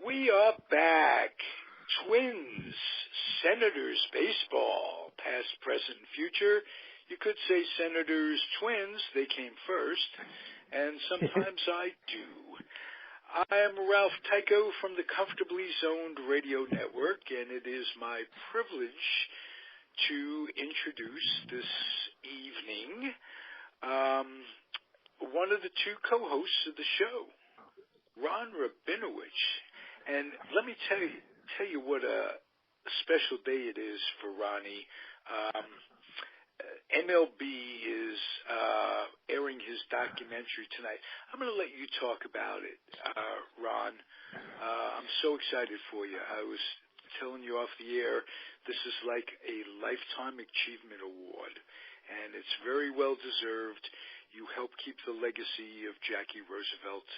We are back. Twins, Senators baseball, past, present, and future. You could say Senators, Twins, they came first, and sometimes I do. I am Ralph Tyko from the Comfortably Zoned Radio Network, and it is my privilege to introduce this evening one of the two co-hosts of the show, Ron Rabinovitz. And let me tell you what a special day it is for Ronnie. MLB is airing his documentary tonight. I'm going to let you talk about it, Ron. I'm so excited for you. I was telling you off the air, this is like a Lifetime Achievement Award, and it's very well deserved. You help keep the legacy of Jackie Roosevelt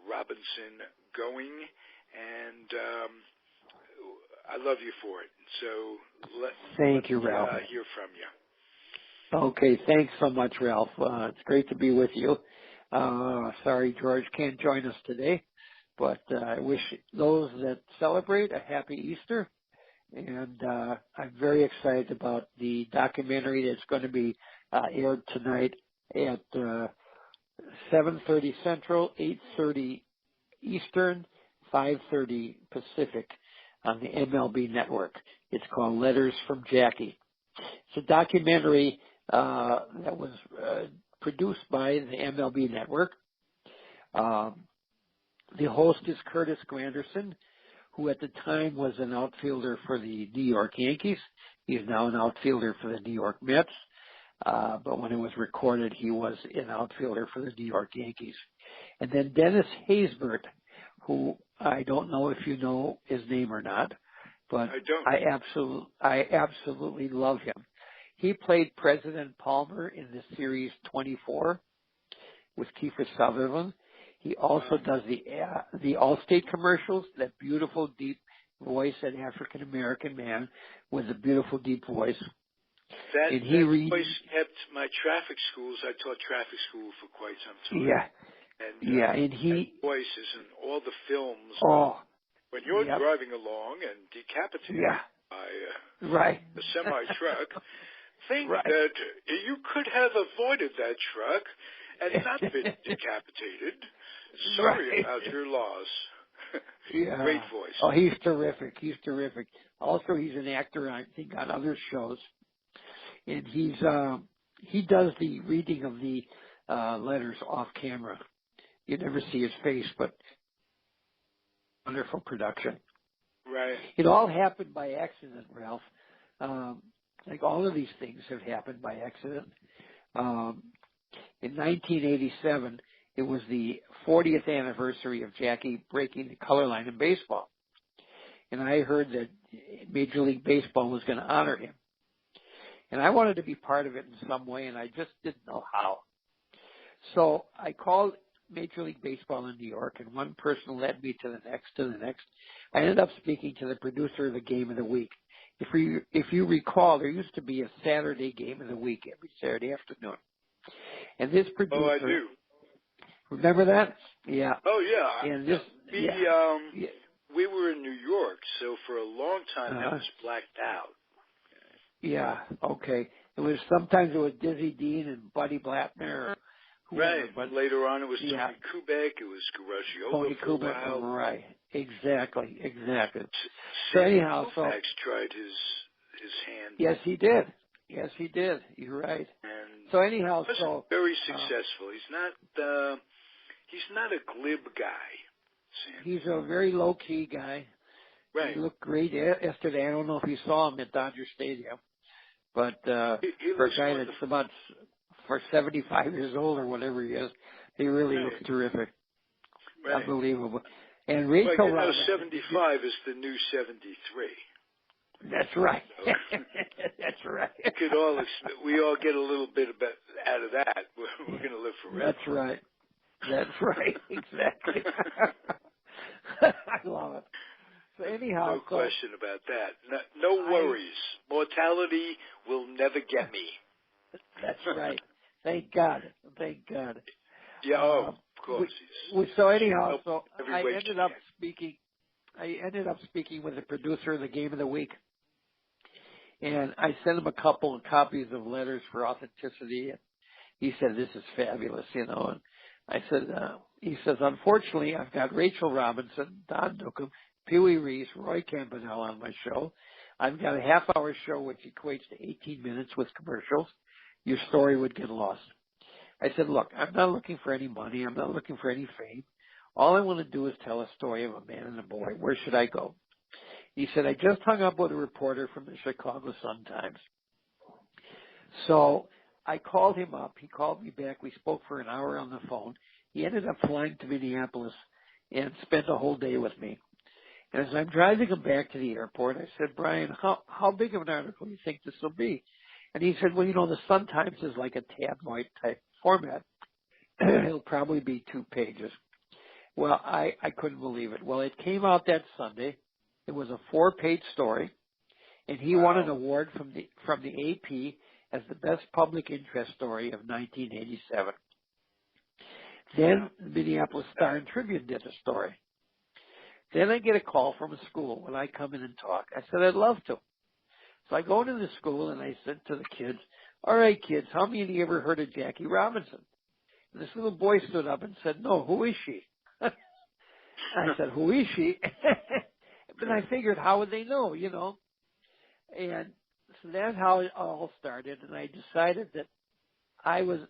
Robinson going, and I love you for it. So thank you, Ralph. Hear from you. Okay, thanks so much, Ralph. It's great to be with you. Sorry George can't join us today, but I wish those that celebrate a happy Easter. And I'm very excited about the documentary that's going to be aired tonight at 7:30 Central, 8:30 Eastern, 5:30 Pacific on the MLB network. It's called Letters from Jackie. It's a documentary that was produced by the MLB network. The host is Curtis Granderson, who at the time was an outfielder for the New York Yankees. He's now an outfielder for the New York Mets. But when it was recorded, he was an outfielder for the New York Yankees. And then Dennis Haysbert, who I don't know if you know his name or not, but I absolutely love him. He played President Palmer in the series 24 with Kiefer Sutherland. He also does the Allstate commercials, that beautiful deep voice, an African American man with a beautiful deep voice. That voice kept my traffic schools. I taught traffic school for quite some time. Yeah. And he that voice is in all the films. When you're driving along and decapitated by a semi-truck, think that you could have avoided that truck and not been decapitated. Sorry about your loss. Great voice. Oh, he's terrific. Also, he's an actor, I think, on other shows. And he does the reading of the letters off camera. You never see his face, but wonderful production. Right. It all happened by accident, Ralph. Like all of these things have happened by accident. In 1987, it was the 40th anniversary of Jackie breaking the color line in baseball. And I heard that Major League Baseball was going to honor him. And I wanted to be part of it in some way, and I just didn't know how. So I called Major League Baseball in New York, and one person led me to the next. I ended up speaking to the producer of the Game of the Week. If you recall, there used to be a Saturday Game of the Week every Saturday afternoon. And this producer... Oh, I do. Remember that? Yeah. Oh, yeah. And this... We were in New York, so for a long time that was blacked out. Yeah, okay. Sometimes it was Dizzy Dean and Buddy Blattner. Right. But later on it was Tony Kubek, it was Garagiola Tony for a Kubek, while. right. Exactly. So anyhow, Koufax tried his hand. Yes, he did. You're right. And so anyhow, he was very successful. He's not a glib guy. Sam. He's a very low-key guy. Right. He looked great yesterday. I don't know if you saw him at Dodger Stadium, but he for a guy that's about 75 years old or whatever he is, he really looks terrific. Right. Unbelievable. And Rachel Robinson, 75 is the new 73. That's right. So, that's right. We all get a little bit out of that. We're going to live forever. That's right. Exactly. I love it. So anyhow, no question about that. No worries. Mortality will never get me. That's right. Thank God. Yeah. Of course. So anyhow, I ended up speaking I ended up speaking with the producer of the Game of the Week, and I sent him a couple of copies of Letters for Authenticity, and he said, "This is fabulous," And I said, he says, "Unfortunately, I've got Rachel Robinson, Don Newcomb, Pee Wee Reese, Roy Campanella on my show. I've got a half-hour show which equates to 18 minutes with commercials. Your story would get lost." I said, "Look, I'm not looking for any money. I'm not looking for any fame. All I want to do is tell a story of a man and a boy. Where should I go?" He said, "I just hung up with a reporter from the Chicago Sun-Times." So I called him up. He called me back. We spoke for an hour on the phone. He ended up flying to Minneapolis and spent a whole day with me. And as I'm driving him back to the airport, I said, "Brian, how big of an article do you think this will be?" And he said, "Well, the Sun-Times is like a tabloid type format. It'll probably be 2 pages." Well, I couldn't believe it. Well, it came out that Sunday. It was a 4-page story, and he won an award from the AP as the best public interest story of 1987. Then the Minneapolis Star and Tribune did a story. Then I get a call from a school when I come in and talk. I said, "I'd love to." So I go into the school and I said to the kids, "All right, kids, how many of you ever heard of Jackie Robinson?" And this little boy stood up and said, "No, who is she?" I said, "Who is she?" But I figured, how would they know, And so that's how it all started. And I decided that I was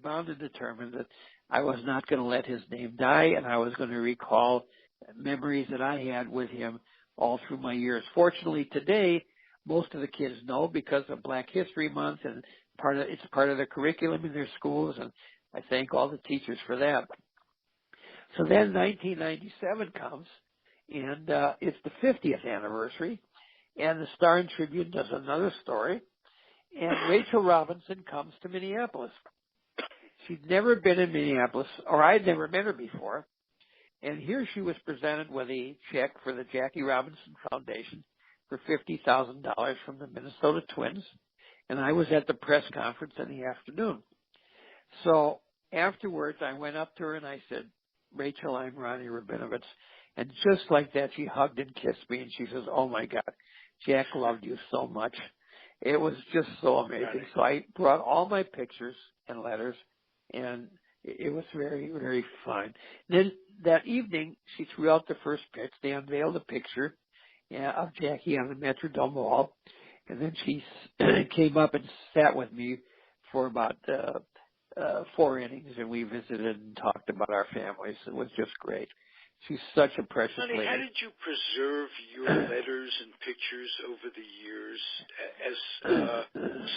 bound and determined that I was not going to let his name die, and I was going to recall memories that I had with him all through my years. Fortunately, today, most of the kids know because of Black History Month, and it's part of the curriculum in their schools, and I thank all the teachers for that. So then 1997 comes, and it's the 50th anniversary, and the Star and Tribune does another story, and Rachel Robinson comes to Minneapolis. She'd never been in Minneapolis, or I'd never met her before, and here she was presented with a check for the Jackie Robinson Foundation for $50,000 from the Minnesota Twins, and I was at the press conference in the afternoon. So afterwards, I went up to her and I said, "Rachel, I'm Ronnie Rabinovitz." And just like that, she hugged and kissed me, and she says, "Oh, my God, Jack loved you so much." It was just so amazing. So I brought all my pictures and letters, and it was very, very fun. Then that evening, she threw out the first pitch. They unveiled a picture of Jackie on the Metrodome wall, and then she came up and sat with me for about 4 innings, and we visited and talked about our families. It was just great. She's such a precious lady. How did you preserve your letters and pictures over the years as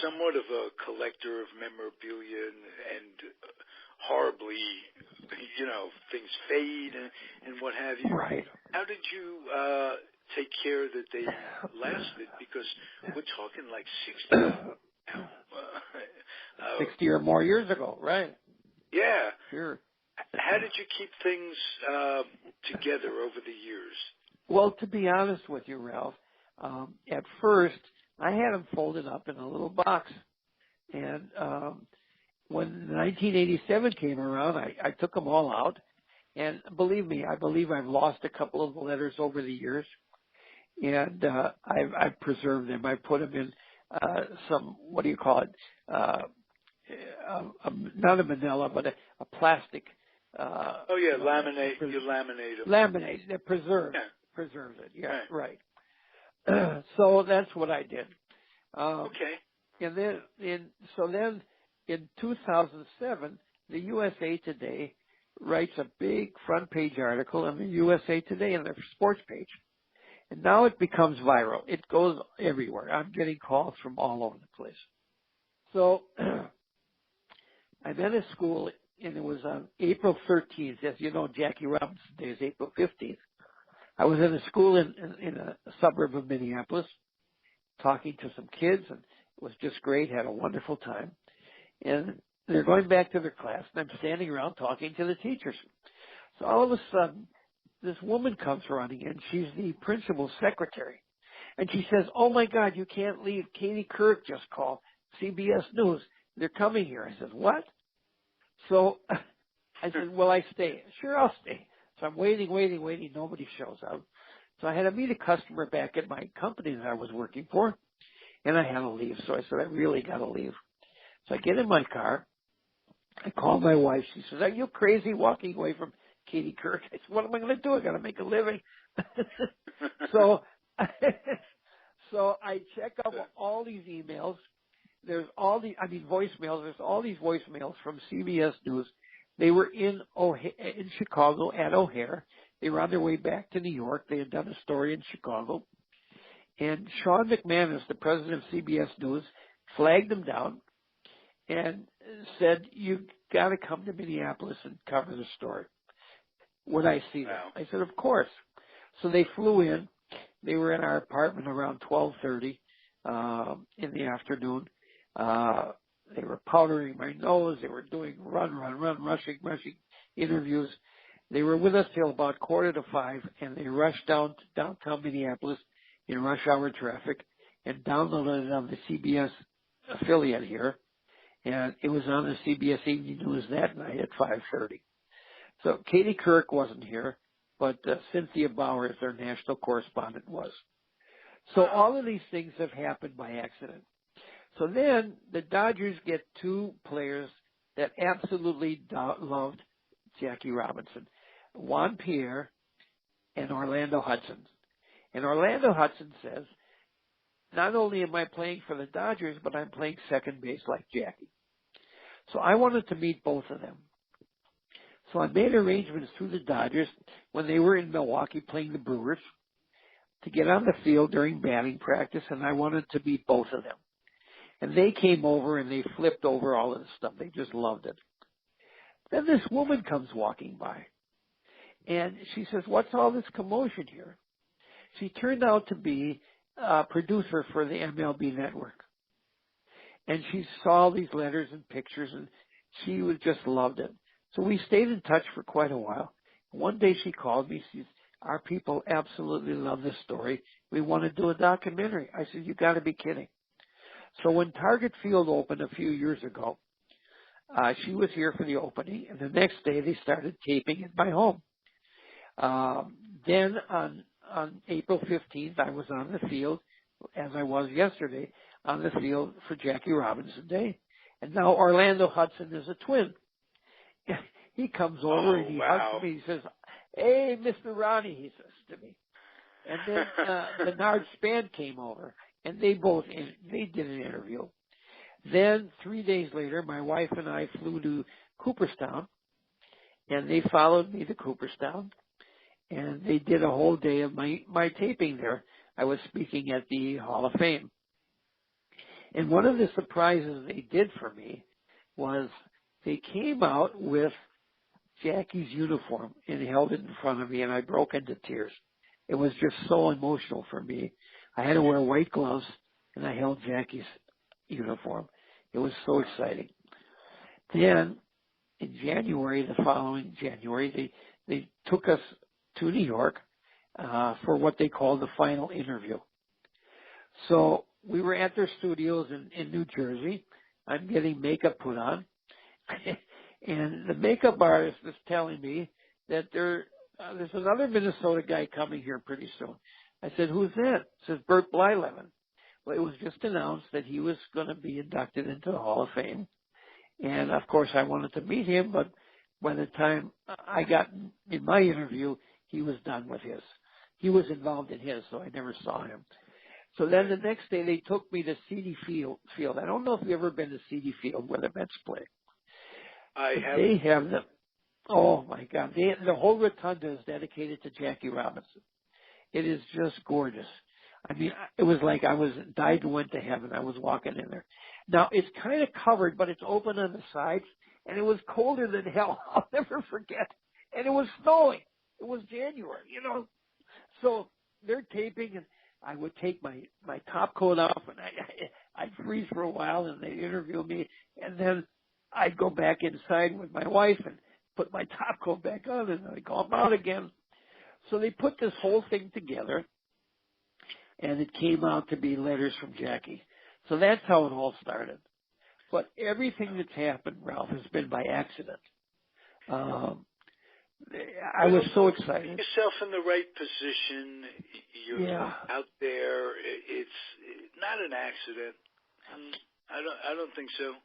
somewhat of a collector of memorabilia and horribly, things fade and what have you? Right. How did you take care that they lasted? Because we're talking like 60 now. 60 or more years ago, right? Yeah. Sure. How did you keep things together over the years? Well, to be honest with you, Ralph, at first I had them folded up in a little box. And when 1987 came around, I took them all out. And believe me, I believe I've lost a couple of the letters over the years. And I've preserved them. I put them in some, what do you call it? Not a manila, but a plastic. Laminate. You laminate them. Laminate. That preserves it. Yeah, right. So that's what I did. Okay. And then in 2007, the USA Today writes a big front page article on the USA Today on their sports page. And now it becomes viral. It goes everywhere. I'm getting calls from all over the place. So I'm at a school, and it was on April 13th. As you know, Jackie Robinson Day is April 15th. I was in a school in a suburb of Minneapolis talking to some kids, and it was just great. Had a wonderful time. And they're going back to their class, and I'm standing around talking to the teachers. So all of a sudden, this woman comes running in. She's the principal's secretary. And she says, "Oh, my God, you can't leave. Katie Kirk just called. CBS News. They're coming here." I said, "What?" So I said, "Will I stay?" "Sure, I'll stay." So I'm waiting. Nobody shows up. So I had to meet a customer back at my company that I was working for, and I had to leave. So I said, I really got to leave. So I get in my car. I call my wife. She says, are you crazy walking away from Katie Kirk? I said, what am I going to do? I got to make a living. so, so I check out all these emails. There's voicemails. There's all these voicemails from CBS News. They were in Chicago at O'Hare. They were on their way back to New York. They had done a story in Chicago. And Sean McManus, the president of CBS News, flagged them down and said, you've got to come to Minneapolis and cover the story. Would I see them? I said, of course. So they flew in. They were in our apartment around 12:30 in the afternoon. They were powdering my nose. They were doing rushing interviews. They were with us till about 4:45, and they rushed down to downtown Minneapolis in rush hour traffic and downloaded it on the CBS affiliate here. And it was on the CBS Evening News that night at 5:30. So Katie Kirk wasn't here, but Cynthia Bowers, their national correspondent, was. So all of these things have happened by accident. So then the Dodgers get two players that absolutely loved Jackie Robinson, Juan Pierre and Orlando Hudson. And Orlando Hudson says, not only am I playing for the Dodgers, but I'm playing second base like Jackie. So I wanted to meet both of them. So I made arrangements through the Dodgers when they were in Milwaukee playing the Brewers to get on the field during batting practice, and I wanted to meet both of them. And they came over and they flipped over all of the stuff. They just loved it. Then this woman comes walking by, and she says, what's all this commotion here? She turned out to be a producer for the MLB network. And she saw these letters and pictures, and she just loved it. So we stayed in touch for quite a while. One day she called me. She said, our people absolutely love this story. We want to do a documentary. I said, you got to be kidding. So when Target Field opened a few years ago, she was here for the opening, and the next day they started taping at my home. Then on April 15th, I was on the field, as I was yesterday, on the field for Jackie Robinson Day. And now Orlando Hudson is a twin. He comes over and he hugs me. He says, hey, Mr. Ronnie, he says to me. And then Bernard Span came over, and they did an interview. Then 3 days later, my wife and I flew to Cooperstown, and they followed me to Cooperstown, and they did a whole day of my taping there. I was speaking at the Hall of Fame. And one of the surprises they did for me was they came out with Jackie's uniform and held it in front of me, and I broke into tears. It was just so emotional for me. I had to wear white gloves, and I held Jackie's uniform. It was so exciting. Then, in January, the following January, they took us to New York for what they called the final interview. So we were at their studios in New Jersey. I'm getting makeup put on. And the makeup artist was telling me that there's another Minnesota guy coming here pretty soon. I said, who's that? He says, Bert Blyleven. Well, it was just announced that he was going to be inducted into the Hall of Fame. And, of course, I wanted to meet him, but by the time I got in my interview, he was done with his. He was involved in his, so I never saw him. So then the next day they took me to CD Field. I don't know if you've ever been to CD Field where the Mets play. I have. They have them. Oh, my God. The whole rotunda is dedicated to Jackie Robinson. It is just gorgeous. I mean, it was like I died and went to heaven. I was walking in there. Now, it's kind of covered, but it's open on the sides, and it was colder than hell. I'll never forget. And it was snowing. It was January, So they're taping, and I would take my top coat off, and I'd freeze for a while, and they'd interview me, and then I'd go back inside with my wife and put my top coat back on, and I'd go out again. So they put this whole thing together, and it came out to be letters from Jackie. So that's how it all started. But everything that's happened, Ralph, has been by accident. I was so excited. Put yourself in the right position. You're out there. It's not an accident. I don't think so.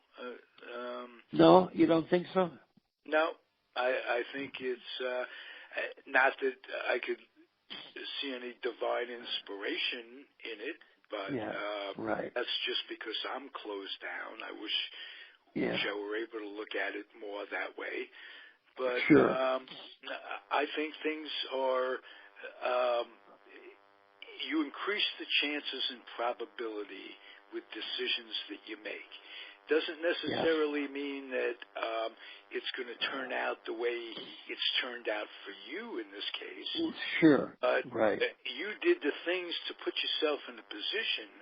No, you don't think so? No, I think it's not that I could see any divine inspiration in it, but right. that's just because I'm closed down. I wish I were able to look at it more that way. But sure. I think things are, you increase the chances and probability with decisions that you make. Doesn't necessarily mean that it's going to turn out the way it's turned out for you in this case. Sure. But right. You did the things to put yourself in a position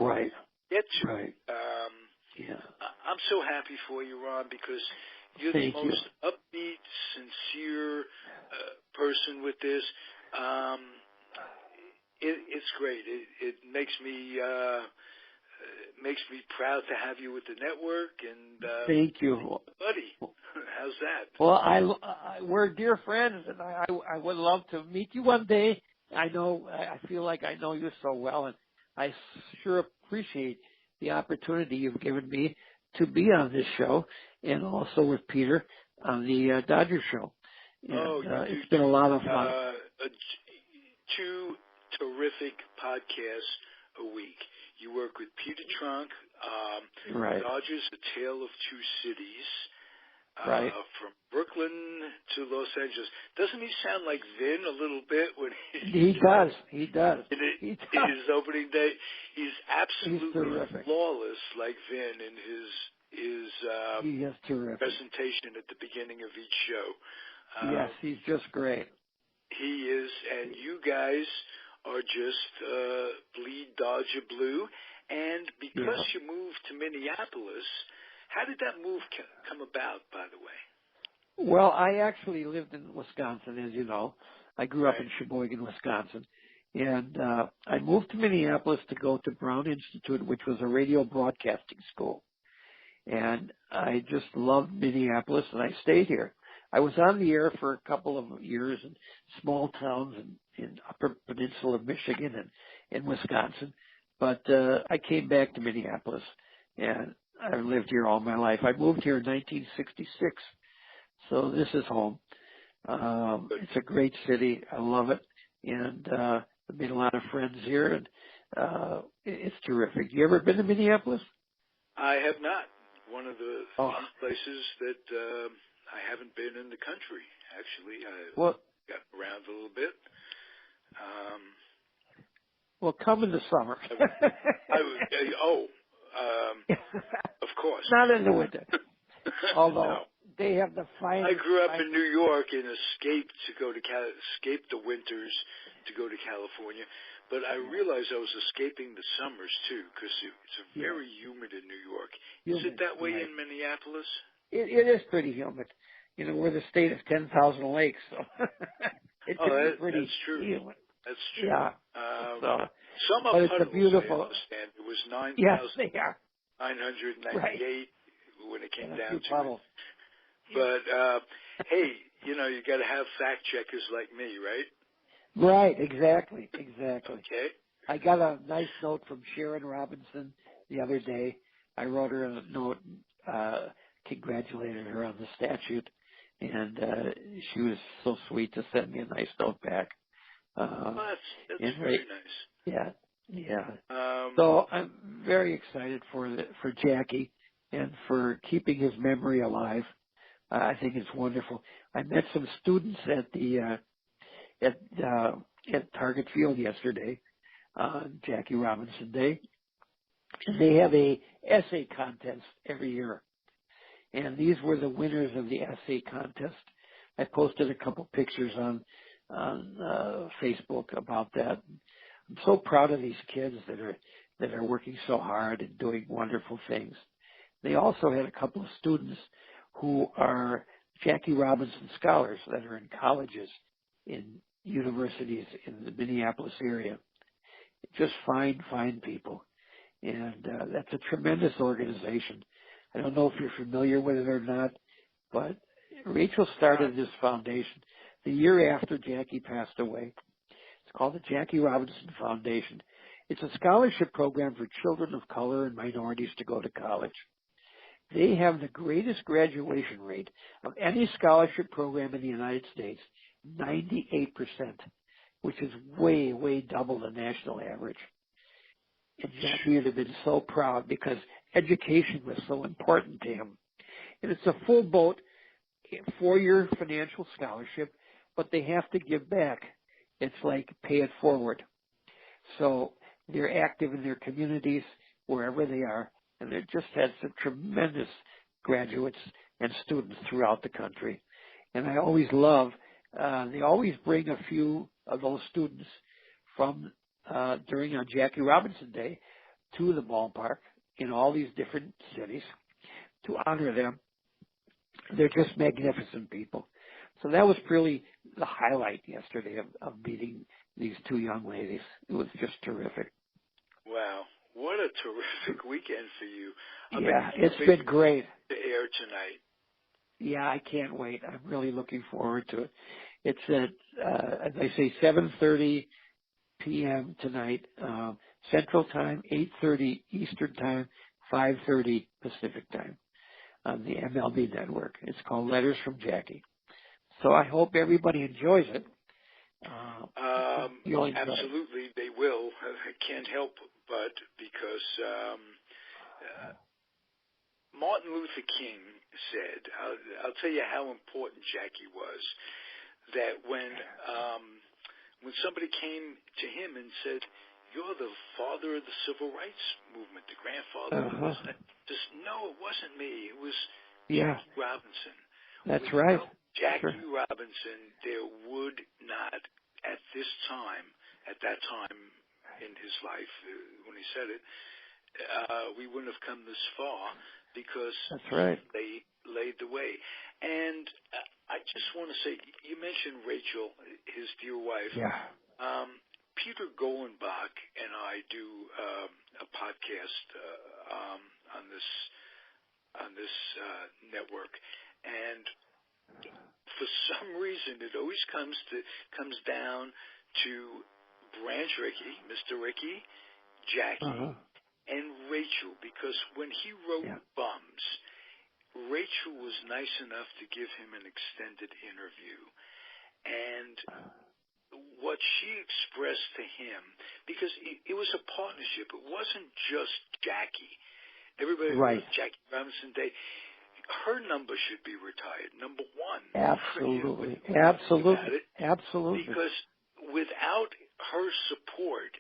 right. to get to. Right. I'm so happy for you, Ron, because you're Thank the most upbeat, sincere person with this. It's great. It makes me proud to have you with the network. And thank you, buddy. How's that? Well, we're dear friends, and I would love to meet you one day. I feel like I know you so well, and I sure appreciate the opportunity you've given me to be on this show, and also with Peter on the Dodger Show. And, it's been a lot of fun. 2 terrific podcasts a week. You work with Peter Trunk, right. Dodgers, A Tale of Two Cities, right. From Brooklyn to Los Angeles. Doesn't he sound like Vin a little bit when he does? He does. In his opening day, he's absolutely flawless, like Vin in his he is terrific. presentation at the beginning of each show. Yes, he's just great. He is, and you guys are just bleed Dodger blue. And because you moved to Minneapolis, how did that move come about, by the way? Well, I actually lived in Wisconsin, as you know. I grew up in Sheboygan, Wisconsin. And I moved to Minneapolis to go to Brown Institute, which was a radio broadcasting school. And I just loved Minneapolis, and I stayed here. I was on the air for a couple of years in small towns in Upper Peninsula of Michigan and in Wisconsin. But I came back to Minneapolis, and I've lived here all my life. I moved here in 1966, so this is home. It's a great city. I love it, and I've made a lot of friends here, and it's terrific. You ever been to Minneapolis? I have not. One of the few places that I haven't been in the country, actually. I've gotten around a little bit. Well, come in the summer. Of course. Not in the winter. Although they have the finest. I grew up in New York and escaped the winters to go to California. But I realized I was escaping the summers, too, because it's very humid in New York. Is it that way in Minneapolis? It is pretty humid. You know, we're the state of 10,000 lakes, so it can be pretty that's true. humid. That's true. Yeah. Some but it's a beautiful. I understand. It was 9,998 when it came down to it. But, hey, you know, you got to have fact checkers like me, right? Right, exactly. Okay. I got a nice note from Sharon Robinson the other day. I wrote her a note, congratulated her on the statute, and she was so sweet to send me a nice note back. That's very nice. Yeah. So I'm very excited for Jackie and for keeping his memory alive. I think it's wonderful. I met some students at Target Field yesterday on Jackie Robinson Day, and they have a essay contest every year. And these were the winners of the essay contest. I posted a couple pictures on Facebook about that. I'm so proud of these kids that are working so hard and doing wonderful things. They also had a couple of students who are Jackie Robinson scholars that are in colleges, in universities in the Minneapolis area. Just fine people. And that's a tremendous organization. I don't know if you're familiar with it or not, but Rachel started this foundation the year after Jackie passed away. It's called the Jackie Robinson Foundation. It's a scholarship program for children of color and minorities to go to college. They have the greatest graduation rate of any scholarship program in the United States, 98%, which is way, way double the national average. And Jackie would have been so proud because education was so important to him. And it's a full boat, 4-year financial scholarship, but they have to give back. It's like pay it forward. So they're active in their communities wherever they are, and they just had some tremendous graduates and students throughout the country. And I always love, they always bring a few of those students from during on Jackie Robinson Day to the ballpark in all these different cities to honor them. They're just magnificent people. So that was really the highlight yesterday of meeting these two young ladies. It was just terrific. Wow. What a terrific weekend for you. It's been great. To air tonight. Yeah, I can't wait. I'm really looking forward to it. It's at, as I say, 7:30 p.m. tonight, Central Time, 8:30 Eastern Time, 5:30 Pacific Time on the MLB Network. It's called Letters from Jackie. So I hope everybody enjoys it. Absolutely, they will. I can't help but because Martin Luther King said, I'll tell you how important Jackie was, that when somebody came to him and said, "You're the father of the civil rights movement, the grandfather," just, no, it wasn't me. It was Jackie Robinson. That's right. Jackie Robinson, there would not, at that time in his life, when he said it, we wouldn't have come this far because they laid the way. And I just want to say, you mentioned Rachel, his dear wife. Yeah. Peter Golenbach and I do a podcast on this network, and for some reason, it always comes down to Branch Rickey, Mr. Rickey, Jackie, and Rachel, because when he wrote Bums, Rachel was nice enough to give him an extended interview. And what she expressed to him, because it was a partnership, it wasn't just Jackie. Everybody knows Jackie Robinson Day. Her number should be retired, number one. Absolutely. Absolutely. Because without her support,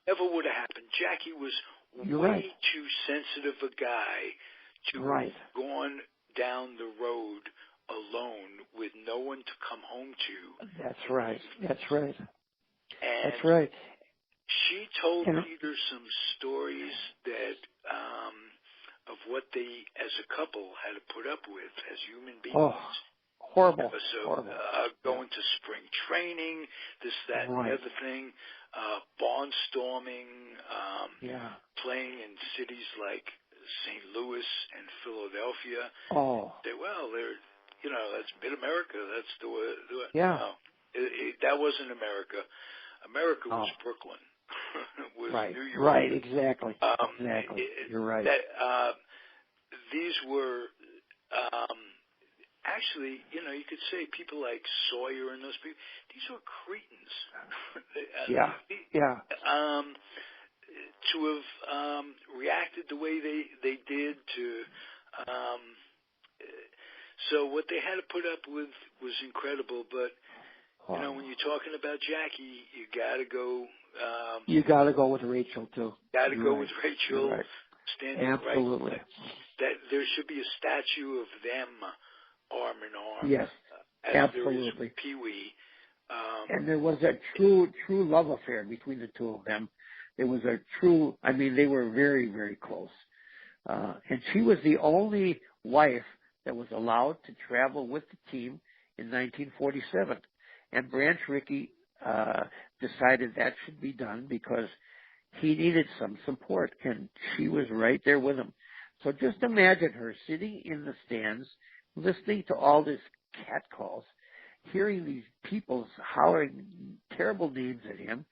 never would have happened. Jackie was way too sensitive a guy to have gone down the road alone with no one to come home to. That's right. And she told Peter some stories that of what they, as a couple, had to put up with as human beings. Oh, horrible. Going to spring training, this, that, and the other thing, barnstorming, playing in cities like St. Louis and Philadelphia. Say, well, that's mid-America. That's the way. No, that wasn't America. America was Brooklyn. Was New York. Right, exactly. You're right. These were actually, you could say people like Sawyer and those people. These were Cretans. To have reacted the way they did to. So what they had to put up with was incredible, but when you're talking about Jackie, you got to go. You got to go with Rachel too. Got to go with Rachel. Standing absolutely. That there should be a statue of them, arm in arm. Yes, absolutely. There is Pee Wee. And there was a true love affair between the two of them. There was a true. I mean, they were very, very close. And she was the only wife that was allowed to travel with the team in 1947. And Branch Rickey decided that should be done because he needed some support, and she was right there with him. So just imagine her sitting in the stands listening to all this cat calls, hearing these people hollering terrible names at him,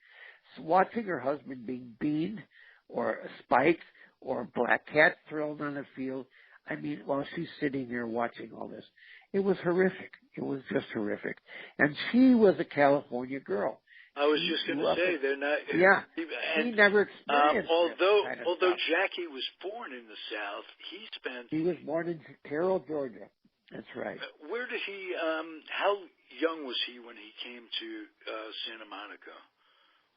watching her husband being beaned or spiked or a black cat thrown on the field. I mean, while she's sitting there watching all this. It was horrific. It was just horrific. And she was a California girl. I was just going to say, they're not. Yeah. And, he never experienced although kind of although stuff. Jackie was born in the South, He was born in Carroll, Georgia. That's right. Where did he? How young was he when he came to Santa Monica?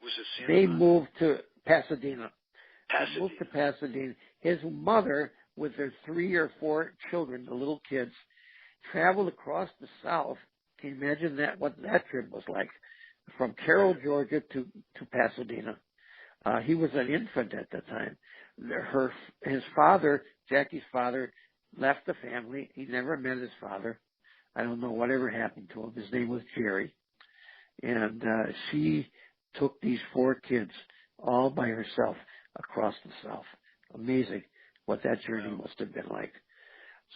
Was it Santa They Monica? moved to Pasadena. Pasadena. They moved to Pasadena. His mother, with their 3 or 4 children, the little kids, traveled across the South. Can you imagine what that trip was like? From Carroll, Georgia to Pasadena. He was an infant at the time. His father, Jackie's father, left the family. He never met his father. I don't know whatever happened to him. His name was Jerry. And she took these 4 kids all by herself across the South. Amazing what that journey must have been like.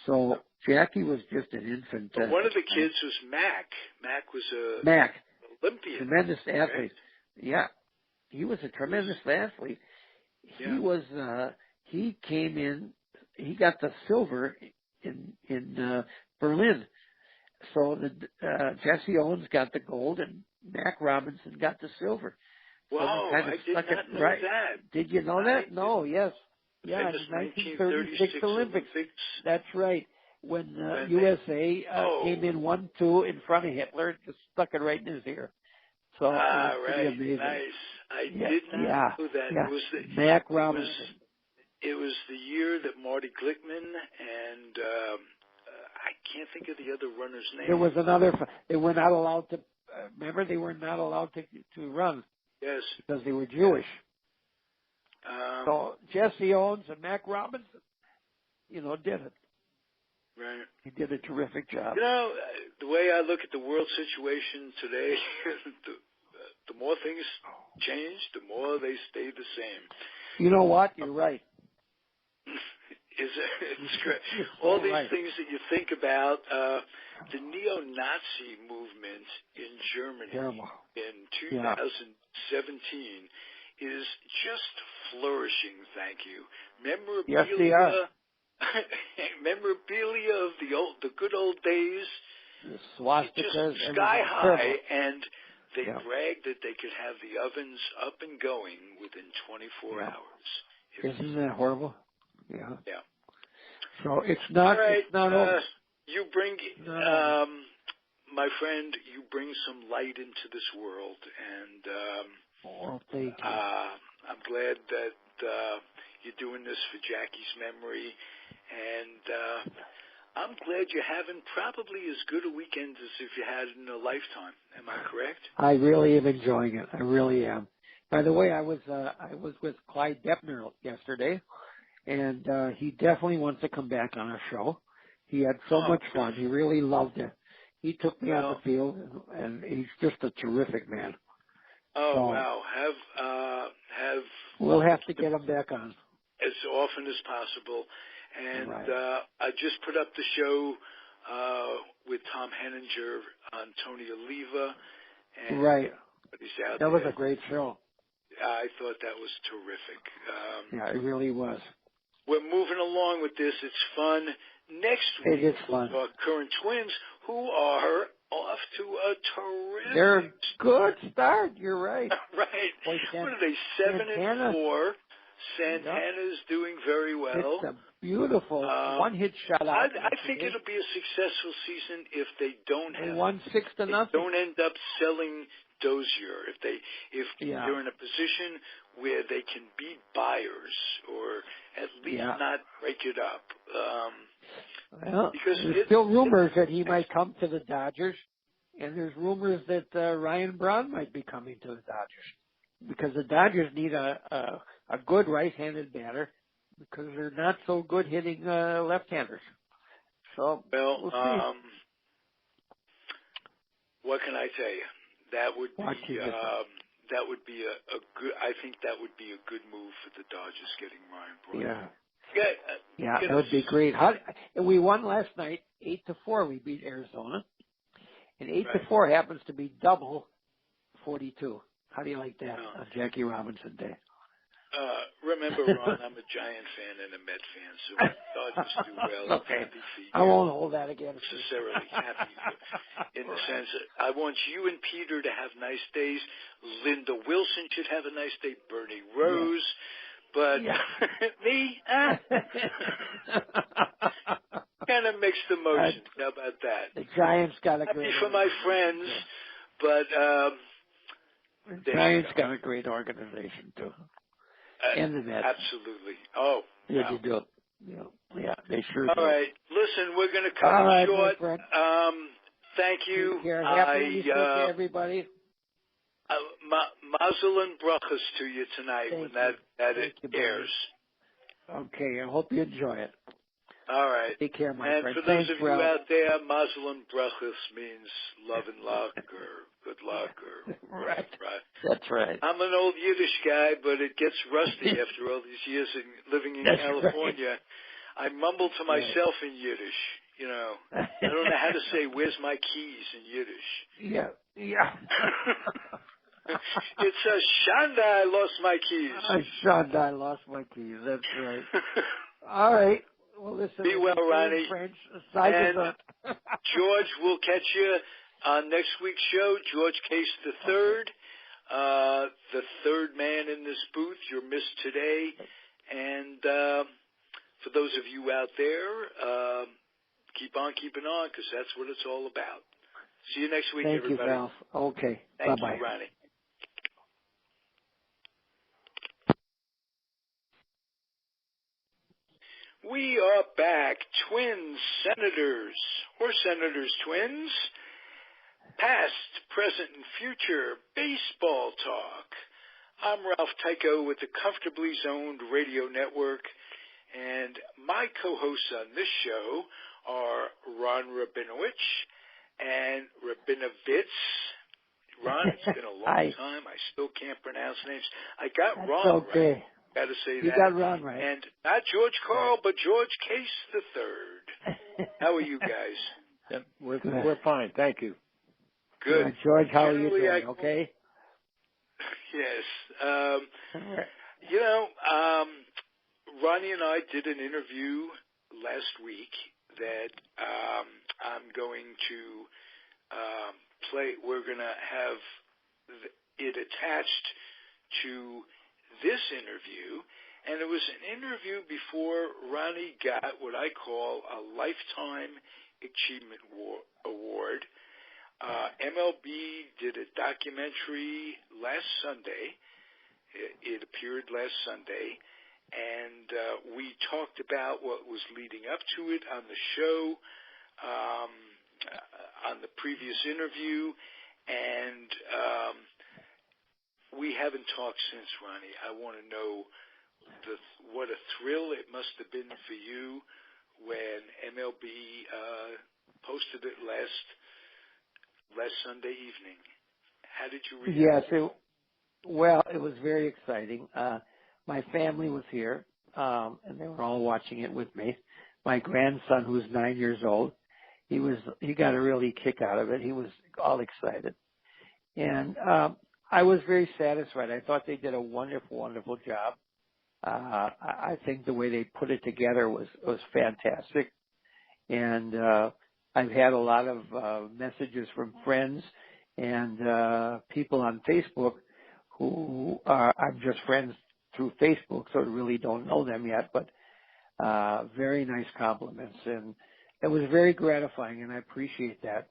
So Jackie was just an infant. One of the kids was Mac. Mac was a Olympian. Tremendous athlete. Right? Yeah. He was a tremendous athlete. Yeah. He was he came in, he got the silver in Berlin. So Jesse Owens got the gold and Mac Robinson got the silver. Wow, so I did not know that. Did you know that? No, yes. Yeah, in the 1936 Olympics. That's right. When USA came in 1-2 in front of Hitler, just stuck it right in his ear. So it was pretty amazing. Nice. I did not know that. Yeah. It was Mac Robinson. It was the year that Marty Glickman and I can't think of the other runner's name. There was another. They were not allowed to. Remember, they were not allowed to run. Yes. Because they were Jewish. So Jesse Owens and Mac Robinson, did it. Right. He did a terrific job. The way I look at the world situation today, the more things change, the more they stay the same. You know what? You're right. It's great. All these things that you think about, the neo-Nazi movement in Germany in 2017 is just flourishing, thank you. Memorabilia, yes, they are. memorabilia of the good old days. The swastikas, just sky high, and they bragged that they could have the ovens up and going within 24 hours. Isn't that horrible? Yeah. Yeah. So it's not. All right, it's not over. You bring, my friend, you bring some light into this world, and thank you. I'm glad that you're doing this for Jackie's memory, and I'm glad you're having probably as good a weekend as if you had in a lifetime. Am I correct? I really am enjoying it. I really am. By the way, I was with Clyde Deppner yesterday, and he definitely wants to come back on our show. He had so much fun. He really loved it. He took me on the field, and he's just a terrific man. Oh, so, wow. We'll have to get him back on. As often as possible. And I just put up the show with Tom Henninger on Tony Oliva. And he's out that was a great show. I thought that was terrific. It really was. We're moving along with this. It's fun. Next week, we'll talk Current Twins, who are off to a terrific They're a good start. You're right. Right. Boy, what are they, 7-4? Santana's doing very well. It's a beautiful one-hit shutout. I think it'll be a successful season if they don't have. They won 6-0. Don't end up selling Dozier. If they're in a position where they can be buyers or at least not break it up. Because there's still rumors that he might come to the Dodgers, and there's rumors that Ryan Braun might be coming to the Dodgers because the Dodgers need a good right-handed batter because they're not so good hitting left-handers. So we'll see. What can I tell you? That would be a good. I think that would be a good move for the Dodgers getting Ryan Braun. Yeah. Yeah, that would be great. And we won last night, 8-4. We beat Arizona, and 8-4 happens to be double 42. How do you like that on Jackie Robinson Day? Remember, Ron, I'm a Giant fan and a Met fan, so when the Dodgers do well, okay. happy for you. I won't hold that against you. Necessarily happy in the sense that I want you and Peter to have nice days. Linda Wilson should have a nice day. Bernie Rose. But me, kind of mixed emotions. How about that? The Giants got a great happy for my friends, but the Giants got a great organization too. And the Mets. Absolutely. Oh, yeah, wow. they do. Yeah, they sure do. All right, listen, we're going to cut it short. Thank you. Take care. Happy Easter to everybody. Mazel and brachas to you tonight when that airs. Okay, I hope you enjoy it. All right. Take care, my and friend. And for those of you out there, mazel and brachas means love and luck or good luck or right. That's right. I'm an old Yiddish guy, but it gets rusty after all these years living in California. Right. I mumble to myself in Yiddish. You know, I don't know how to say "Where's my keys" in Yiddish. Yeah. It's a shanda, I lost my keys. Shanda, I lost my keys. That's right. All right. Well, listen. Be well, Ronnie. French, and George, we'll catch you on next week's show. George Case III, the third man in this booth. You're missed today. And for those of you out there, keep on keeping on because that's what it's all about. See you next week, everybody. Thank you, Ralph. Okay. Thank Bye-bye. you, Ronnie. We are back. Twins, Senators, or Senators Twins. Past, present, and future baseball talk. I'm Ralph Tyko with the Comfortably Zoned Radio Network, and my co-hosts on this show are Ron Rabinovitz and Rabinovitz. Ron, it's been a long time. I still can't pronounce names. I got Ron right. Got to say you that. Got Ron right. And not George Carl, but George Case III. How are you guys? We're fine, thank you. Good. George, how are you doing? Okay. Yes. Ronnie and I did an interview last week that I'm going to play. We're going to have it attached to this interview, and it was an interview before Ronnie got what I call a Lifetime Achievement Award. MLB did a documentary last Sunday. It appeared last Sunday, and we talked about what was leading up to it on the show, on the previous interview, and we haven't talked since, Ronnie. I want to know what a thrill it must have been for you when MLB posted it last Sunday evening. How did you react? Yes, it was very exciting. My family was here, and they were all watching it with me. My grandson, who's 9 years old, he got a really kick out of it. He was all excited. And I was very satisfied. I thought they did a wonderful, wonderful job. I think the way they put it together was fantastic. And I've had a lot of messages from friends and people on Facebook who I'm just friends through Facebook, so I really don't know them yet, but very nice compliments. And it was very gratifying, and I appreciate that.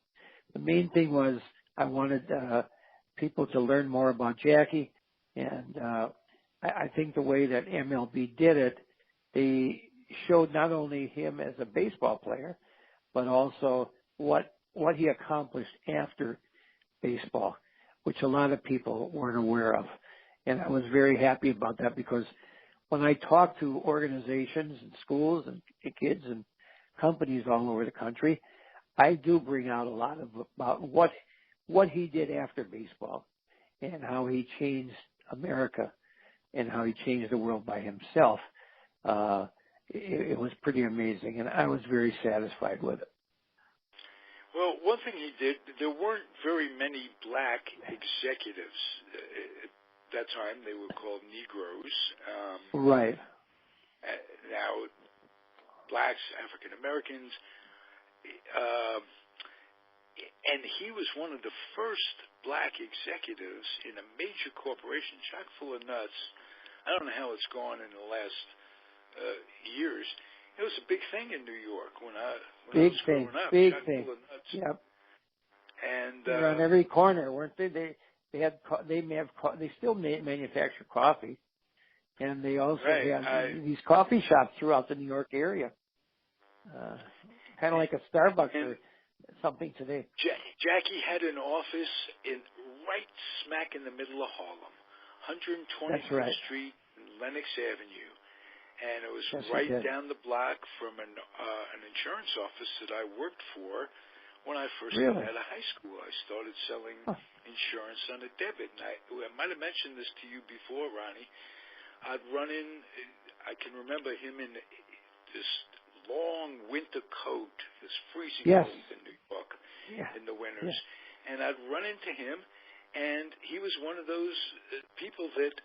The main thing was I wanted people to learn more about Jackie, and I think the way that MLB did it, they showed not only him as a baseball player, but also what he accomplished after baseball, which a lot of people weren't aware of. And I was very happy about that because when I talk to organizations and schools and kids and companies all over the country, I do bring out a lot about what he did after baseball and how he changed America and how he changed the world by himself. it was pretty amazing, and I was very satisfied with it. Well, one thing he did, there weren't very many black executives. At that time, they were called Negroes. Right. Now, blacks, African Americans, and he was one of the first black executives in a major corporation, chock full of nuts. I don't know how it's gone in the last years. It was a big thing in New York when I was growing up. Big chock thing. Full of nuts. Yep. And they were on every corner, weren't they? They still manufacture coffee, and they also had these coffee shops throughout the New York area, kind of like a Starbucks or something today. Jackie had an office right smack in the middle of Harlem, 125th Street and Lenox Avenue, and it was right down the block from an insurance office that I worked for. When I first got out of high school, I started selling insurance on a debit. And I might have mentioned this to you before, Ronnie. I'd run in, I can remember him in this long winter coat, this freezing cold in New York in the winters. And I'd run into him, and he was one of those people that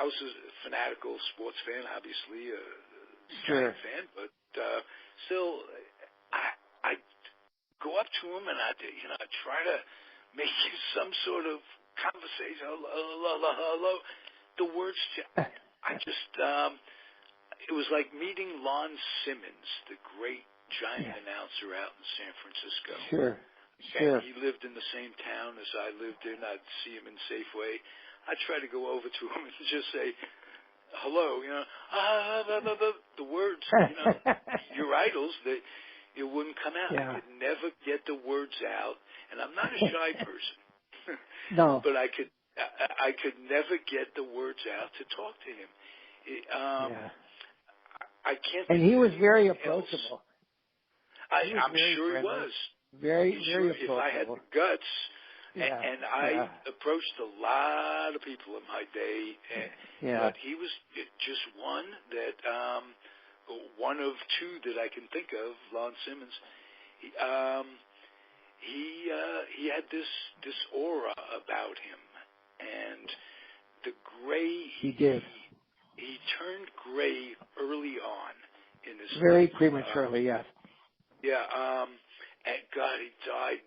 I was a fanatical sports fan, obviously, a Giant fan, but still, I'd go up to him and I'd try to make some sort of conversation. Hello. The words, it was like meeting Lon Simmons, the great Giant announcer out in San Francisco. Sure. And he lived in the same town as I lived in. I'd see him in Safeway. I'd try to go over to him and just say, hello, the words, your idols, it wouldn't come out. I could never get the words out, and I'm not a shy person. No. But I could never get the words out to talk to him. I can't. And he was very approachable. I'm sure he was. Very approachable. If I had the guts, and I approached a lot of people in my day, but he was just one that, one of two that I can think of, Lon Simmons. He had this aura about him, and the gray. He did. He turned gray early on in his very life. Prematurely, yes. Yeah. And God, he died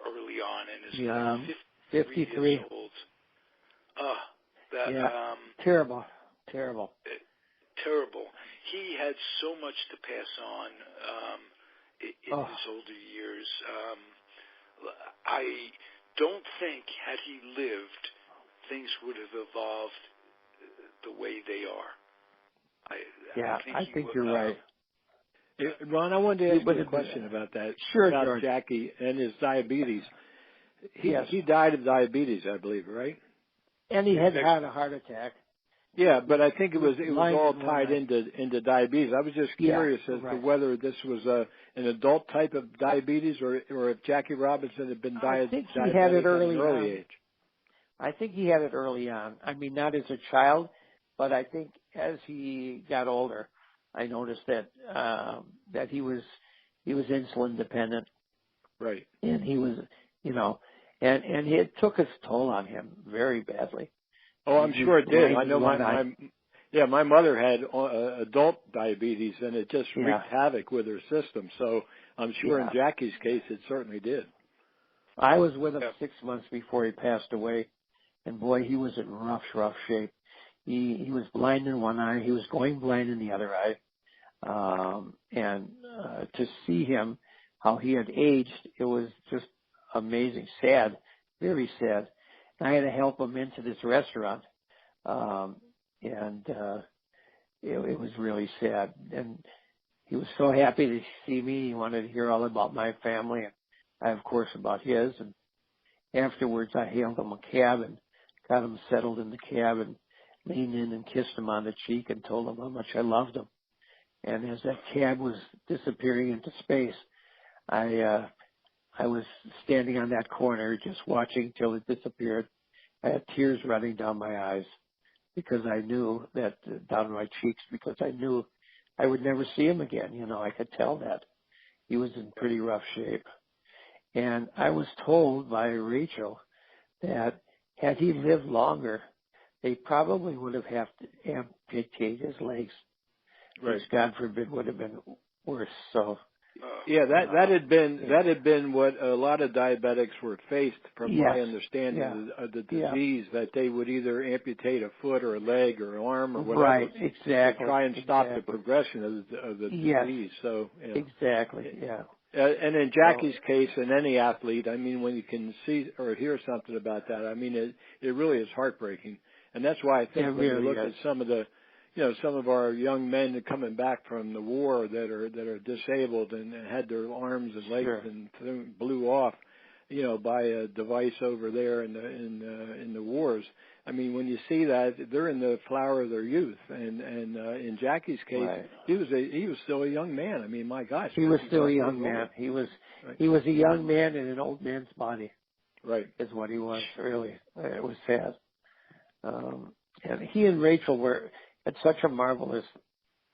early on in his life. 53 years old. Terrible. Terrible. He had so much to pass on in his older years. I don't think, had he lived, things would have evolved the way they are. I think you're right. Ron, I wanted to ask you a question about that. Sure, about George. Jackie and his diabetes. He died of diabetes, I believe, right? And he had had a heart attack. Yeah, but I think it was all tied into diabetes. I was just curious as to whether this was an adult type of diabetes or if Jackie Robinson had been diabetic I think he had it at an early age. I think he had it early on. I mean, not as a child, but I think as he got older, I noticed that he was insulin dependent. Right. And he was, and it took its toll on him very badly. Oh, I'm sure it did. I know my mother had adult diabetes, and it just wreaked havoc with her system. So I'm sure in Jackie's case, it certainly did. I was with him 6 months before he passed away, and boy, he was in rough shape. He was blind in one eye. He was going blind in the other eye. And to see him, how he had aged, it was just amazing. Sad, very sad. And I had to help him into this restaurant. It was really sad. And he was so happy to see me. He wanted to hear all about my family, and I, of course, about his. And afterwards, I hailed him a cab and got him settled in the cab and leaned in and kissed him on the cheek and told him how much I loved him. And as that cab was disappearing into space, I was standing on that corner just watching till it disappeared. I had tears running down my eyes. because I knew that down my cheeks because I knew I would never see him again. You know, I could tell that he was in pretty rough shape. And I was told by Rachel that had he lived longer, they probably would have had to amputate his legs, which God forbid would have been worse. So, yeah, that had been what a lot of diabetics were faced, from my understanding of the disease, that they would either amputate a foot or a leg or an arm or whatever, to try and stop the progression of the disease. So, exactly, yeah. And in Jackie's case, and any athlete, I mean, when you can see or hear something about that, I mean, it really is heartbreaking. And that's why I think when you look at some of the, some of our young men that coming back from the war that are disabled and had their arms and legs and blew off, by a device over there in the wars. I mean, when you see that, they're in the flower of their youth, and in Jackie's case, he was still a young man. I mean, my gosh, he was still a young man. He was a young man in an old man's body. Right, is what he was. Really, it was sad. And he and Rachel had such a marvelous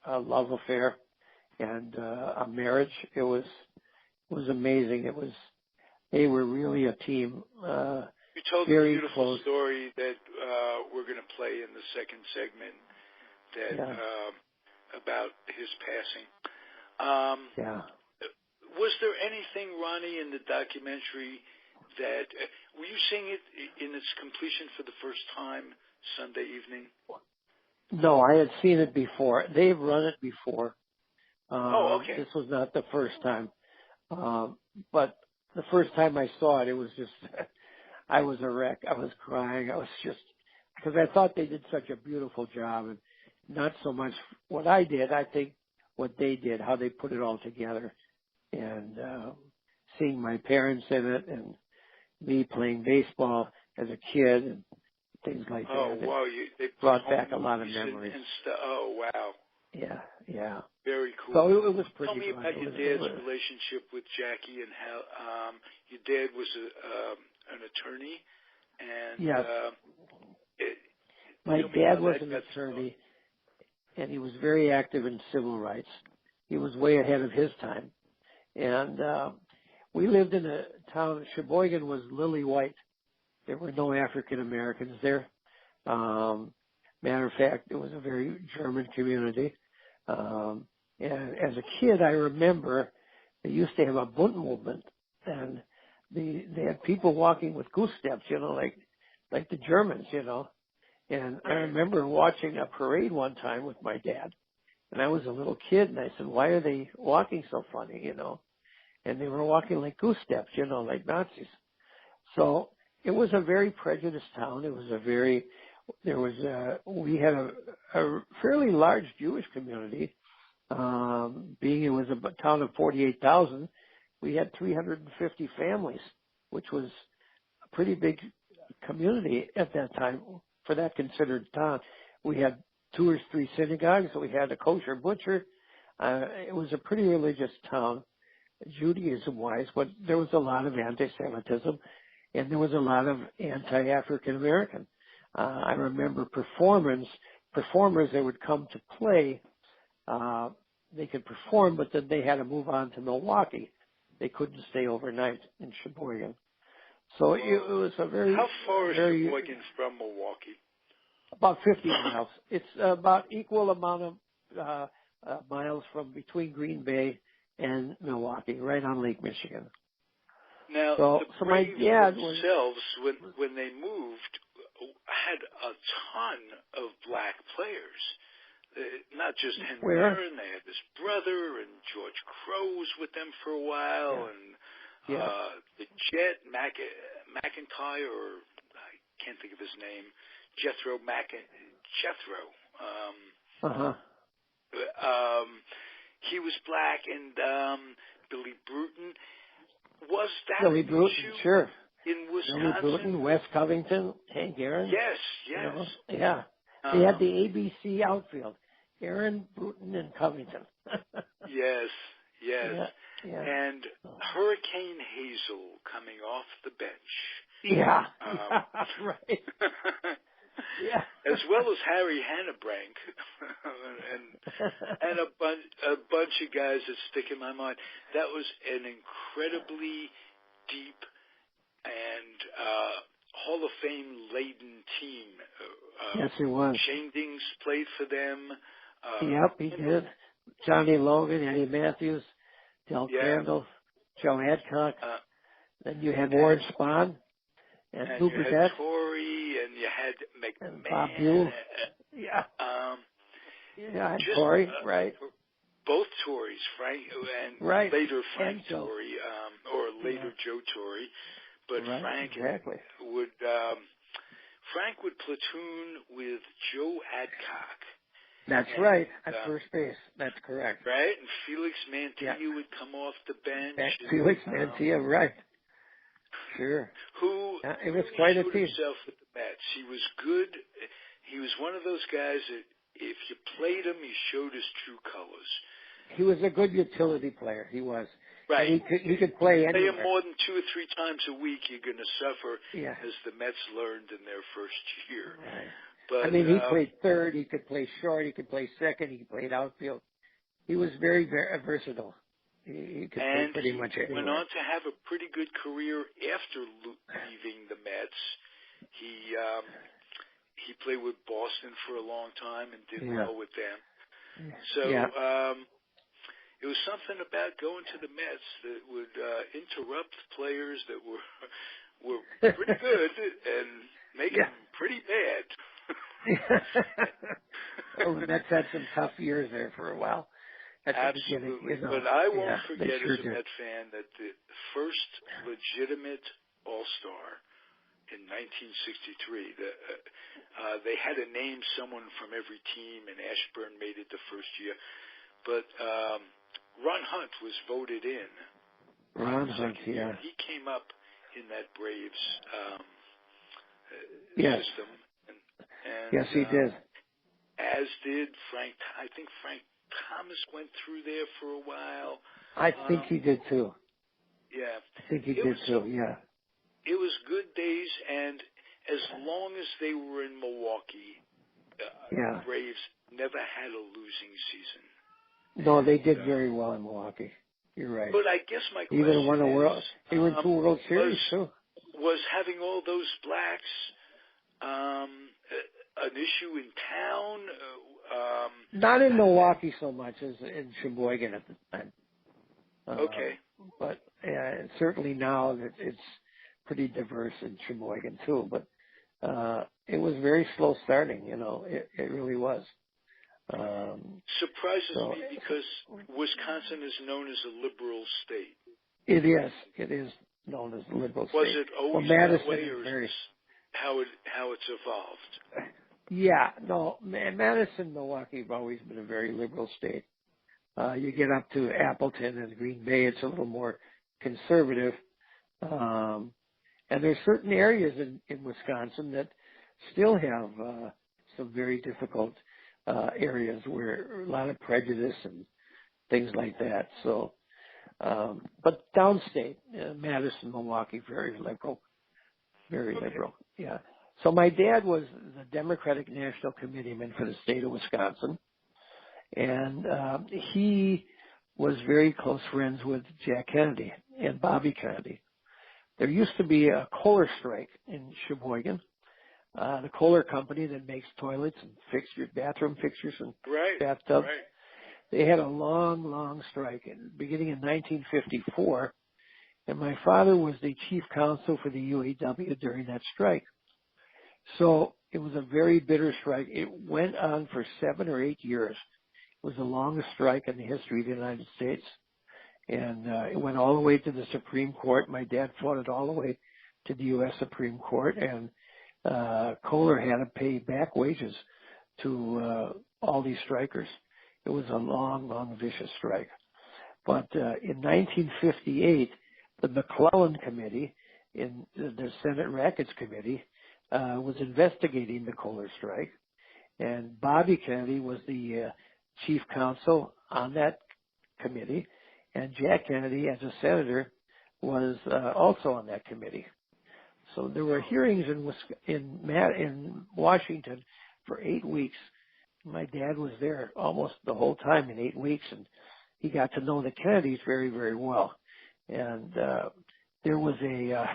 love affair and a marriage. It was amazing. They were really a team. You told a beautiful story that we're going to play in the second segment about his passing. Was there anything, Ronnie, in the documentary that were you seeing it in its completion for the first time Sunday evening? No, I had seen it before. They've run it before. Okay. This was not the first time. But the first time I saw it, it was just, I was a wreck. I was crying. I was just, because I thought they did such a beautiful job, and not so much what I did. I think what they did, how they put it all together, and seeing my parents in it, and me playing baseball as a kid, and things like that. Oh, wow. They brought back a lot of memories. Oh, wow. Yeah. Very cool. So it was pretty Tell me good. about your dad's relationship with Jackie and how your dad was an attorney. And, yes. My dad was an attorney, and he was very active in civil rights. He was way ahead of his time. And we lived in a town, Sheboygan was lily white. There were no African Americans there. Matter of fact, it was a very German community. And as a kid, I remember they used to have a Bund movement, and they had people walking with goose steps, like the Germans, And I remember watching a parade one time with my dad, and I was a little kid, and I said, "Why are they walking so funny?" And they were walking like goose steps, like Nazis. So it was a very prejudiced town. We had a fairly large Jewish community. Being it was a town of 48,000, we had 350 families, which was a pretty big community at that time for that considered town. We had 2 or 3 synagogues. We had a kosher butcher. It was a pretty religious town, Judaism-wise, but there was a lot of anti-Semitism, and there was a lot of anti-African American. I remember performers that would come to play. They could perform, but then they had to move on to Milwaukee. They couldn't stay overnight in Sheboygan. So it was a very... How far is Sheboygan from Milwaukee? About 50 miles. It's about equal amount of miles from between Green Bay and Milwaukee, right on Lake Michigan. Now, the Braves themselves, when they moved, had a ton of black players. Not just Henry Aaron, they had his brother, and George Crow was with them for a while, and the Jet, McIntyre, or I can't think of his name, Jethro. He was black, and Billy Bruton. Was that Billy Bruton, sure. In Wisconsin? Billy Bruton, Wes Covington, Hank Aaron. Yes. Yeah. They had the ABC outfield, Aaron, Bruton, and Covington. Yes. Yeah. And Hurricane Hazel coming off the bench. Yeah, right. Yeah. as well as Harry Hannebrank, and a bunch of guys that stick in my mind. That was an incredibly deep and Hall of Fame laden team. Yes, it was. Shane Dings played for them. Yep, he did. Johnny Logan, Eddie Matthews, Del Crandall, Joe Adcock. Then you had Warren Spahn and you had Hubert Torrey, and you had McMahon. And Bob Buell. Yeah. And Torrey, right. Both Torreys, Frank, and later Frank Torrey, or later Joe Torrey. But Frank would platoon with Joe Adcock. That's right, at first base. That's correct. Right, and Felix Mantilla would come off the bench. Felix Mantilla, right. Sure. It was quite a team. Himself with the Mets. He was good. He was one of those guys that if you played him, he showed his true colors. He was a good utility player. He was. Right. And he could play anywhere. Play him more than 2 or 3 times a week, you're going to suffer, as the Mets learned in their first year. Right. But, he played third. He could play short. He could play second. He played outfield. He was very, very versatile. He could play pretty much anywhere. He went on to have a pretty good career after leaving the Mets. He played with Boston for a long time and did well with them. So it was something about going to the Mets that would interrupt players that were pretty good and make them pretty bad. The Mets had some tough years there for a while. Absolutely. But I won't forget as a Met fan that the first legitimate All-Star in 1963, they had to name someone from every team, and Ashburn made it the first year. But Ron Hunt was voted in. Ron Hunt, He came up in that Braves system. And, yes, he did. As did Frank. I think Frank Thomas went through there for a while. I think he did too. Yeah. I think he did too, It was good days, and as long as they were in Milwaukee, the Braves never had a losing season. No, they did very well in Milwaukee. You're right. But I guess my question is, they won 2 World Series too. Was having all those blacks an issue in town? Not in Milwaukee so much as in Sheboygan at the time. But certainly now that it's pretty diverse in Sheboygan too. But it was very slow starting. It really was. Surprises me because Wisconsin is known as a liberal state. It is. It is known as a liberal state. Was it always that way, or is how it's evolved? Yeah, no, Madison, Milwaukee have always been a very liberal state. You get up to Appleton and Green Bay, it's a little more conservative. And there's certain areas in Wisconsin that still have some very difficult areas where a lot of prejudice and things like that. So, but downstate, Madison, Milwaukee, very liberal. Very liberal, So my dad was the Democratic National Committeeman for the state of Wisconsin, and he was very close friends with Jack Kennedy and Bobby Kennedy. There used to be a Kohler strike in Sheboygan, the Kohler company that makes toilets and fixtures, bathroom fixtures and bathtubs. Right. They had a long strike beginning in 1954, and my father was the chief counsel for the UAW during that strike. So it was a very bitter strike. It went on for 7 or 8 years. It was the longest strike in the history of the United States. And it went all the way to the Supreme Court. My dad fought it all the way to the U.S. Supreme Court. And Kohler had to pay back wages to all these strikers. It was a long, vicious strike. But in 1958, the McClellan Committee, in the Senate Rackets Committee, was investigating the Kohler strike, and Bobby Kennedy was the chief counsel on that committee, and Jack Kennedy, as a senator, was also on that committee. So there were hearings in Washington for 8 weeks. My dad was there almost the whole time in 8 weeks, and he got to know the Kennedys very, very well. And there was a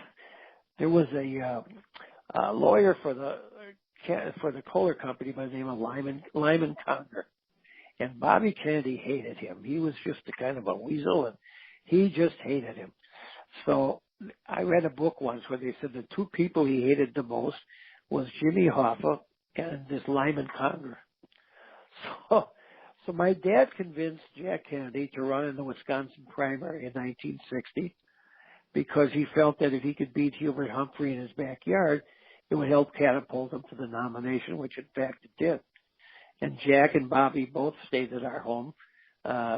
lawyer for the Kohler company by the name of Lyman Conger, and Bobby Kennedy hated him. He was just a kind of a weasel, and he just hated him. So I read a book once where they said the two people he hated the most was Jimmy Hoffa and this Lyman Conger. So my dad convinced Jack Kennedy to run in the Wisconsin primary in 1960 because he felt that if he could beat Hubert Humphrey in his backyard, it would help catapult him to the nomination, which in fact it did. And Jack and Bobby both stayed at our home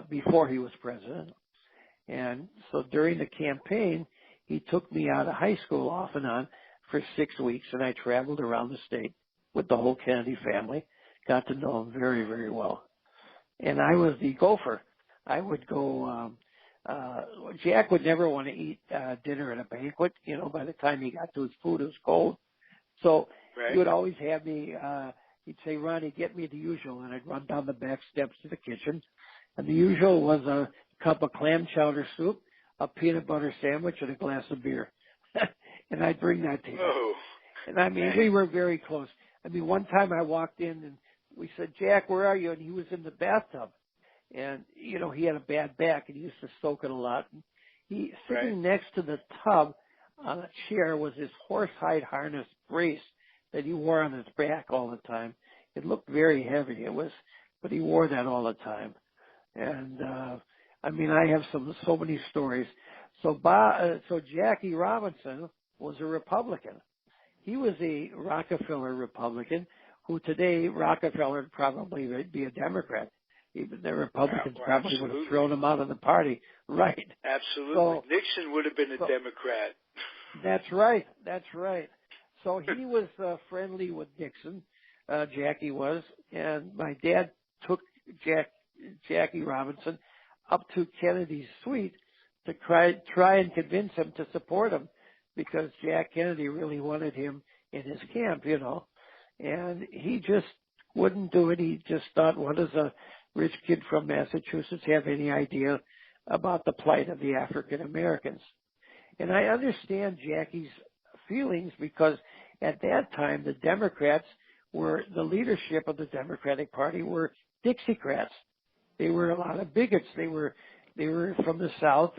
before he was president. And so during the campaign, he took me out of high school off and on for 6 weeks, and I traveled around the state with the whole Kennedy family, got to know him very, very well. And I was the gopher. I would go, Jack would never want to eat dinner at a banquet. You know, by the time he got to his food, it was cold. So he would always have me, he'd say, Ronnie, get me the usual. And I'd run down the back steps to the kitchen. And the usual was a cup of clam chowder soup, a peanut butter sandwich, and a glass of beer. And I'd bring that to him. Oh. And I mean, we were very close. I mean, one time I walked in and we said, Jack, where are you? And he was in the bathtub. And, you know, he had a bad back and he used to soak it a lot. And he, sitting next to the tub on a chair was his horsehide harness brace that he wore on his back all the time. It looked very heavy. But he wore that all the time. And, I mean, I have so many stories. So Jackie Robinson was a Republican. He was a Rockefeller Republican, who today Rockefeller would probably be a Democrat. Even the Republicans probably would have thrown him out of the party. Right. Absolutely. So, Nixon would have been a Democrat. That's right. That's right. So he was friendly with Nixon, Jackie was, and my dad took Jackie Robinson up to Kennedy's suite to try and convince him to support him, because Jack Kennedy really wanted him in his camp, you know. And he just wouldn't do it. He just thought, what does a rich kid from Massachusetts have any idea about the plight of the African Americans? And I understand Jackie's feelings, because at that time the leadership of the Democratic Party were Dixiecrats. They were a lot of bigots. They were from the South,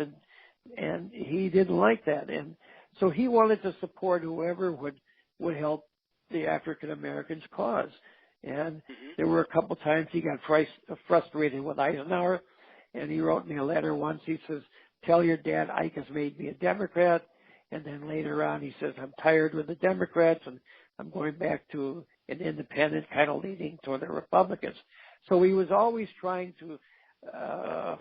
and he didn't like that. And so he wanted to support whoever would help the African Americans' cause. And there were a couple times he got frustrated with Eisenhower, and he wrote me a letter once. He says, tell your dad Ike has made me a Democrat. And then later on he says, I'm tired with the Democrats and I'm going back to an independent, kind of leaning toward the Republicans. So he was always trying to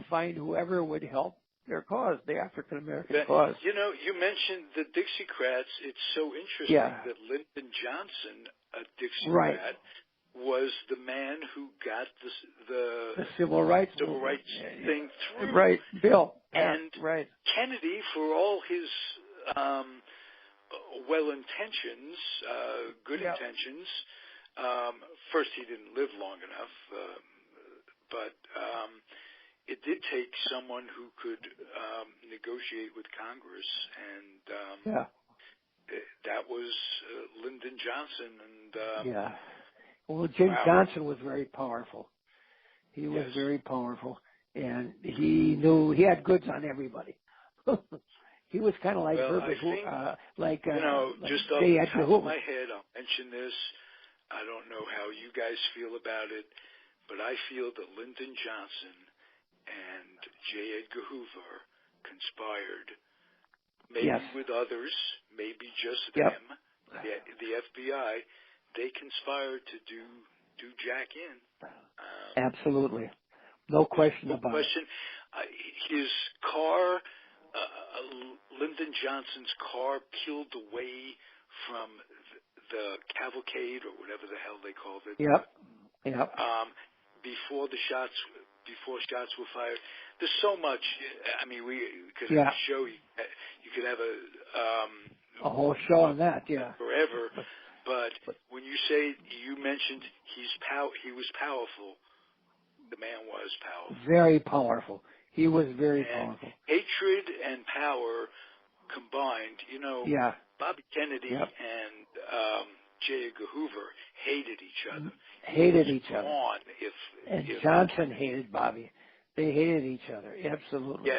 find whoever would help their cause, the African American cause. You know, you mentioned the Dixiecrats. It's so interesting that Lyndon Johnson, a Dixiecrat, was the man who got the civil rights thing through. Right, Bill. And Kennedy, for all his well intentions, good intentions. First, he didn't live long enough, but it did take someone who could negotiate with Congress, and that was Lyndon Johnson. And well, Jim Johnson was very powerful. He was very powerful, and he knew he had goods on everybody. He was kind of like Herbert, just off the top of my head, I'll mention this. I don't know how you guys feel about it, but I feel that Lyndon Johnson and J. Edgar Hoover conspired, maybe with others, maybe just them, the FBI. They conspired to do Jack in. Absolutely. No question about it. His car, Lyndon Johnson's car, peeled away from the cavalcade, or whatever the hell they called it. Before shots were fired. There's so much. I mean, we could have a show. You could have a a whole show on that, yeah. Forever. But when you mentioned he was powerful. The man was powerful. Very powerful. He was very powerful. Hatred and power combined. Yeah. Bobby Kennedy and J. Edgar Hoover hated each other. And Johnson hated Bobby. They hated each other. Absolutely.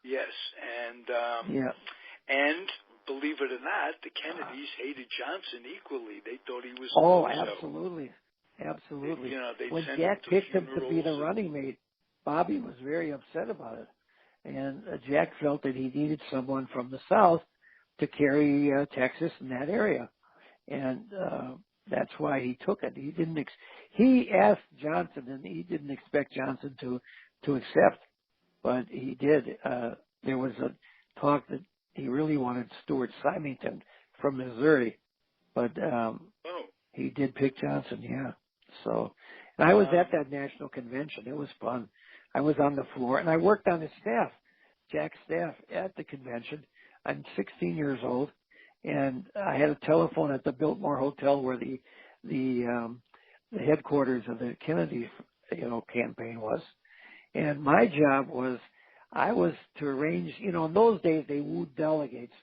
Yes. And believe it or not, the Kennedys hated Johnson equally. They thought he was absolutely. Absolutely. They when sent Jack him picked him to be the running mate, Bobby was very upset about it. And Jack felt that he needed someone from the South to carry Texas in that area. And that's why he took it. He asked Johnson, and he didn't expect Johnson to accept, but he did. There was a talk that he really wanted Stuart Symington from Missouri, but he did pick Johnson, yeah. So, and I was at that national convention. It was fun. I was on the floor, and I worked on his staff, Jack's staff, at the convention. I'm 16 years old, and I had a telephone at the Biltmore Hotel where the headquarters of the Kennedy, campaign was. And my job I was to arrange, in those days they wooed delegates.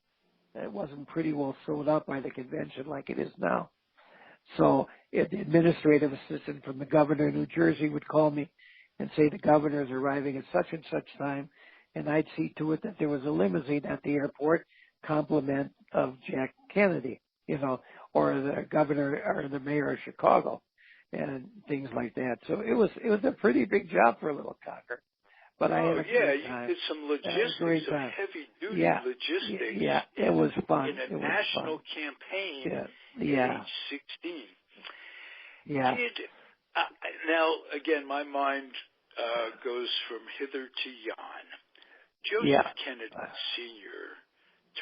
It wasn't pretty well sewed up by the convention like it is now. So the administrative assistant from the governor of New Jersey would call me and say the governor is arriving at such and such time, and I'd see to it that there was a limousine at the airport, compliment of Jack Kennedy, or the governor or the mayor of Chicago, and things like that. So it was a pretty big job for a little cocker. But I had a great time. You did some logistics, some heavy-duty logistics. Yeah, it was fun. In a national campaign at age 16. Yeah. Now, again, my mind goes from hither to yon. Joseph Kennedy Sr.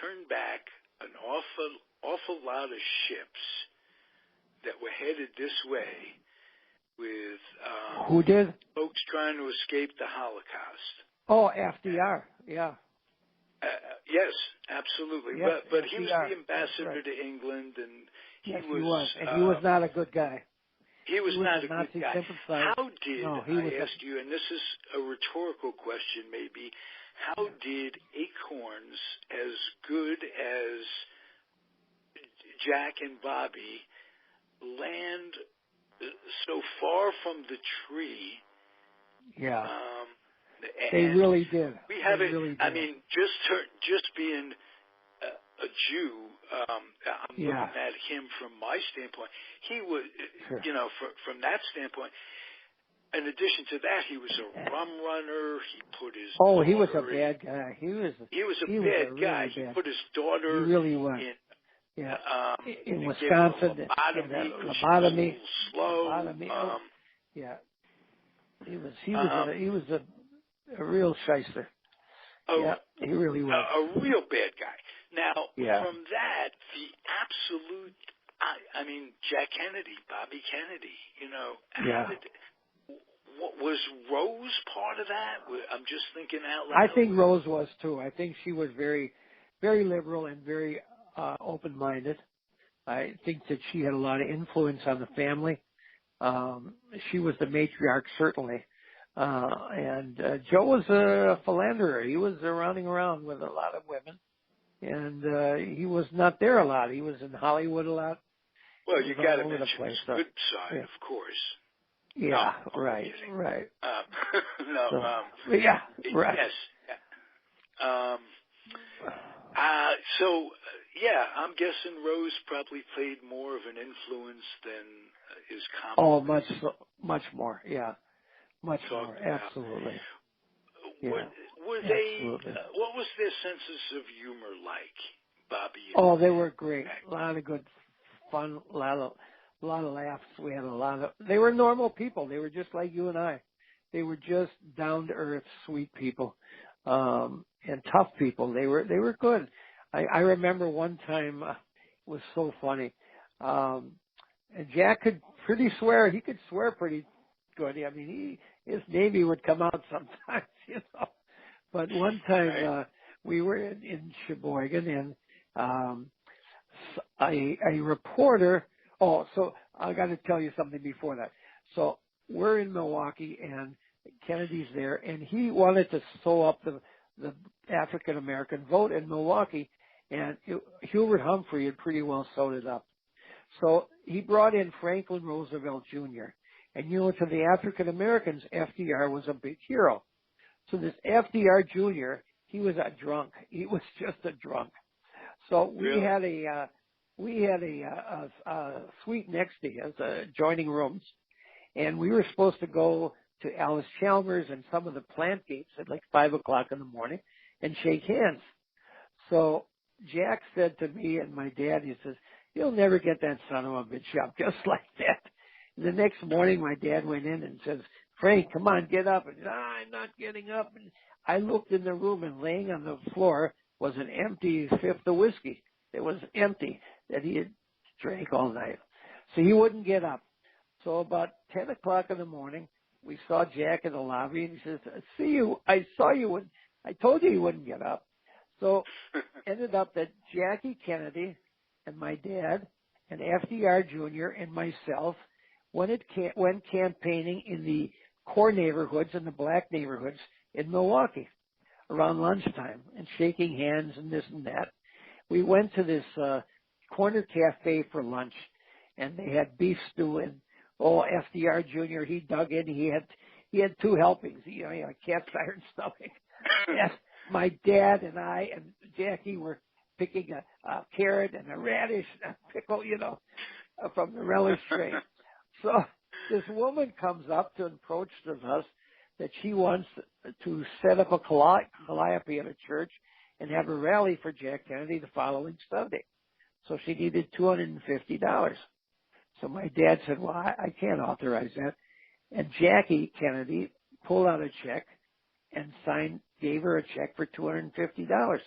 turned back an awful lot of ships that were headed this way with who did? Folks trying to escape the Holocaust. Oh, FDR, yeah. Yes, absolutely. Yep, but FDR. he was the ambassador to England, and he was. And he was not a good guy. He was not a Nazi good guy. sympathizer. How did, I asked you, and this is a rhetorical question maybe, how did Acorns, as good as Jack and Bobby, land so far from the tree? Yeah. They really did. We have it. Really I mean, just being a Jew, I'm looking at him from my standpoint. He was, from that standpoint. In addition to that, he was a rum runner. He put his he was a bad guy. He was a bad guy. He put his daughter in Wisconsin. Lobotomy. Slow. He was a real shyster. He really was. A real bad guy. Now, from that, the absolute, I mean, Jack Kennedy, Bobby Kennedy, was Rose part of that? I'm just thinking out loud. I think Rose was too. I think she was very, very liberal and very open-minded. I think that she had a lot of influence on the family. She was the matriarch, certainly. And Joe was a philanderer. He was running around with a lot of women. And he was not there a lot. He was in Hollywood a lot. Well, you got to mention his good side, of course. Yeah, right. Yes. I'm guessing Rose probably played more of an influence than is common. Oh, much more. Yeah, much more. Absolutely. Were they? What was their senses of humor like, Bobby? Oh, they were great. A lot of good fun. A lot of laughs. We had they were normal people. They were just like you and I. They were just down to earth, sweet people, and tough people. They were good. I remember one time, it was so funny. And Jack could swear. He could swear pretty good. I mean, his Navy would come out sometimes, But one time, we were in Sheboygan, and A reporter. Oh, so I got to tell you something before that. So we're in Milwaukee, and Kennedy's there, and he wanted to sew up the African American vote in Milwaukee, and Hubert Humphrey had pretty well sewed it up. So he brought in Franklin Roosevelt Jr. And to the African Americans, FDR was a big hero. So this FDR Jr., he was a drunk. He was just a drunk. So we had a suite next to his, adjoining rooms, and we were supposed to go to Alice Chalmers and some of the plant gates at like 5:00 in the morning and shake hands. So Jack said to me and my dad, he says, "You'll never get that son of a bitch up," just like that. And the next morning, my dad went in and says, "Frank, come on, get up." And I'm not getting up. And I looked in the room, and laying on the floor was an empty fifth of whiskey. It was empty that he had drank all night. So he wouldn't get up. So about 10:00 in the morning, we saw Jack in the lobby, and he says, "See you. I saw you when I told you wouldn't get up." So ended up that Jackie Kennedy and my dad and FDR Jr. and myself went campaigning in the core neighborhoods and the black neighborhoods in Milwaukee around lunchtime and shaking hands and this and that. We went to this corner cafe for lunch, and they had beef stew, and FDR Jr., he dug in. He had 2 helpings, he had a cast iron stomach. And my dad and I and Jackie were picking a carrot and a radish and a pickle, from the relish tray. So this woman comes up to approach us that she wants to set up a calliope at a church and have a rally for Jack Kennedy the following Sunday. So she needed $250. So my dad said, "Well, I can't authorize that." And Jackie Kennedy pulled out a check and gave her a check for $250.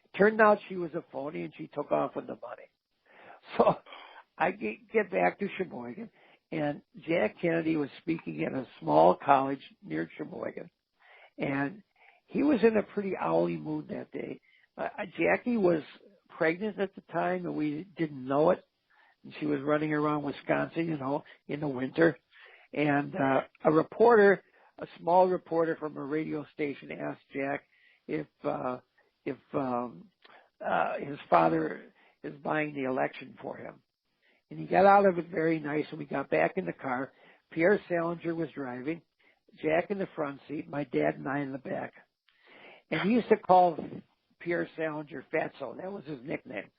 It turned out she was a phony, and she took off with the money. So I get back to Sheboygan, and Jack Kennedy was speaking at a small college near Sheboygan, and he was in a pretty owly mood that day. Jackie was pregnant at the time, and we didn't know it. And she was running around Wisconsin, in the winter. And a small reporter from a radio station, asked Jack if his father is buying the election for him. And he got out of it very nice, and we got back in the car. Pierre Salinger was driving, Jack in the front seat, my dad and I in the back. And he used to call Pierre Salinger Fatso. That was his nickname.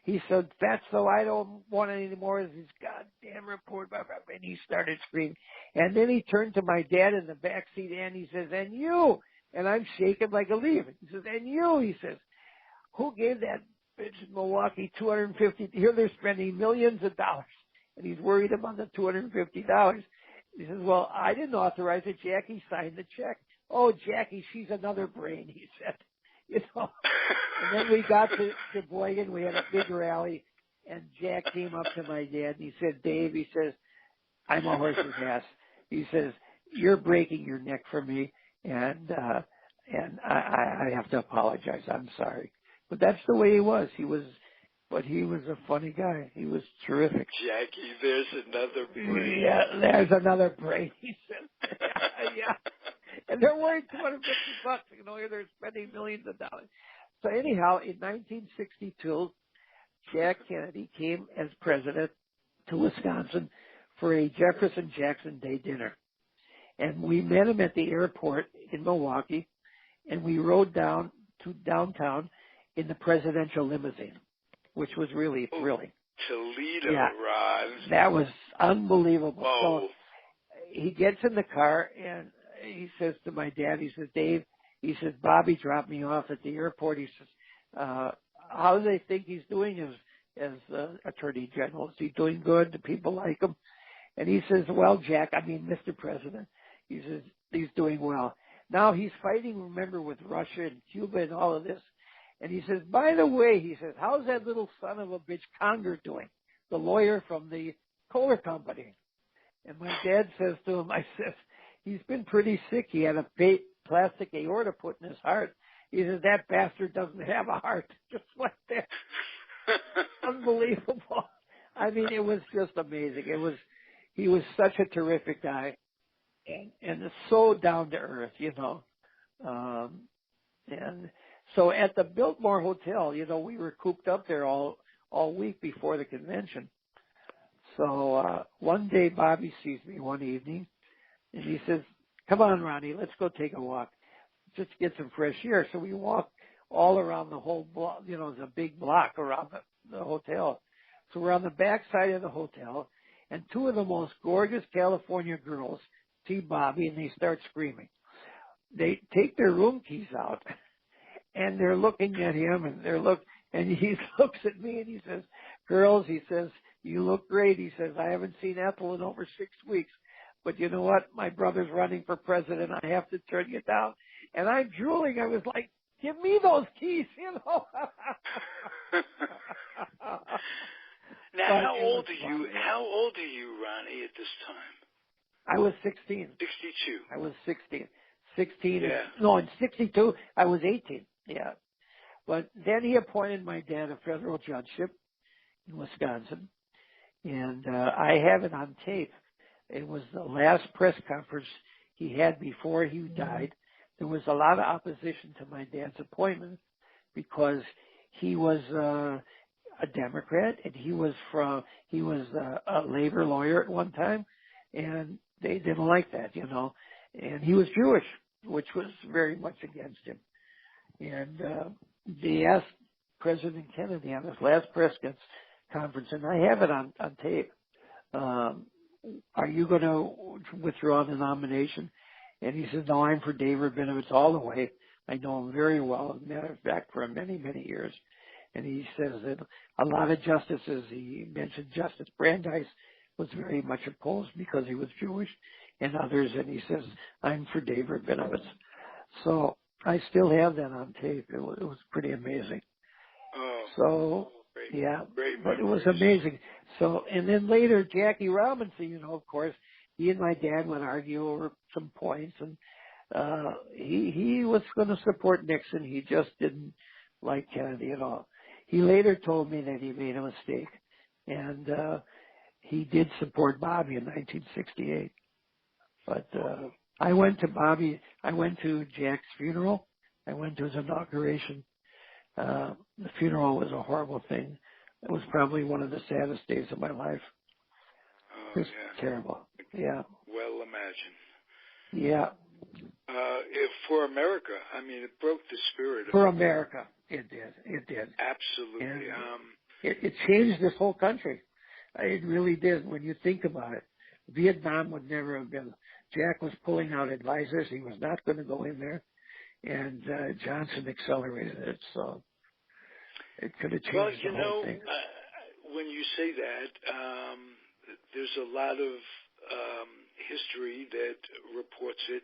He said, "Fatso, I don't want any more of this goddamn report." And he started screaming. And then he turned to my dad in the back seat, and he says, "And you?" And I'm shaking like a leaf. He says, "And you?" He says, "Who gave that bitch in Milwaukee $250? Here they're spending millions of dollars." And he's worried about the $250. He says, "Well, I didn't authorize it. Jackie signed the check." "Oh, Jackie, she's another brain," he said. And then we got to Sheboygan. We had a big rally, and Jack came up to my dad, and he said, "Dave," he says, "I'm a horse's ass." He says, "You're breaking your neck for me, and I have to apologize. I'm sorry." But that's the way he was. He was a funny guy. He was terrific. "Jackie, there's another brain." "Yeah, there's another brain," he said. Yeah. And they're worth $250. They're spending millions of dollars. So anyhow, in 1962, Jack Kennedy came as president to Wisconsin for a Jefferson-Jackson Day dinner. And we met him at the airport in Milwaukee, and we rode down to downtown in the presidential limousine, which was really thrilling. Toledo, yeah, Ron. That was unbelievable. Whoa. So he gets in the car, and he says to my dad, he says, "Dave," he says, "Bobby dropped me off at the airport." He says, "How do they think he's doing as Attorney General? Is he doing good? Do people like him?" And he says, "Well, Jack, Mr. President," he says, "he's doing well. Now he's fighting, remember, with Russia and Cuba and all of this." And he says, "By the way," he says, "how's that little son of a bitch Conger doing? The lawyer from the Kohler Company." And my dad says to him, I says, "He's been pretty sick. He had a plastic aorta put in his heart, He says, that bastard doesn't have a heart. Just like that. Unbelievable. I mean, it was just amazing. He was such a terrific guy and so down to earth, you know. And so at the Biltmore Hotel, you know, we were cooped up there all week before the convention. So, one day Bobby sees me one evening and he says, come on, Ronnie, let's go take a walk. Just to get some fresh air. So we walked all around the whole block, you know, there's a big block around the hotel. So we're on the back side of the hotel, and two of the most gorgeous California girls see Bobby, and they start screaming. They take their room keys out, and they're looking at him, and he looks at me, and he says, girls, he says, you look great. He says, I haven't seen Ethel in over 6 weeks, but you know what? My brother's running for president. I have to turn you down. And I'm drooling. I was like, give me those keys, you know. Now, how old are you, Ronnie, at this time? I was 16. 62. I was 16. 16. Yeah. No, in 62, I was 18. Yeah. But then he appointed my dad a federal judgeship in Wisconsin. And I have it on tape. It was the last press conference he had before he died. There was a lot of opposition to my dad's appointment because he was a Democrat and he was a labor lawyer at one time, and they didn't like that, you know. And he was Jewish, which was very much against him. And they asked President Kennedy on his last press conference, and I have it on tape. Are you going to withdraw the nomination? And he said, no, I'm for David Rabinovitz all the way. I know him very well. As a matter of fact, for many, many years. And he says that a lot of justices, he mentioned Justice Brandeis was very much opposed because he was Jewish, and others. And he says, I'm for David Rabinovitz. So I still have that on tape. It was pretty amazing. Oh, so, great, yeah, great but it was amazing. So, and then later, Jackie Robinson, you know, of course, he and my dad would argue over some points, and he was going to support Nixon. He just didn't like Kennedy at all. He later told me that he made a mistake, and he did support Bobby in 1968. But I went to Jack's funeral. I went to his inauguration. The funeral was a horrible thing. It was probably one of the saddest days of my life. Oh, It was yeah. terrible. Yeah. Well, imagine. Yeah. For America, I mean, it broke the spirit. For America, it did. It did. Absolutely. And it changed this whole country. It really did. When you think about it, Vietnam would never have been. Jack was pulling out advisors. He was not going to go in there, and Johnson accelerated it. So it could have changed the whole thing. When you say that, there's a lot of history that reports it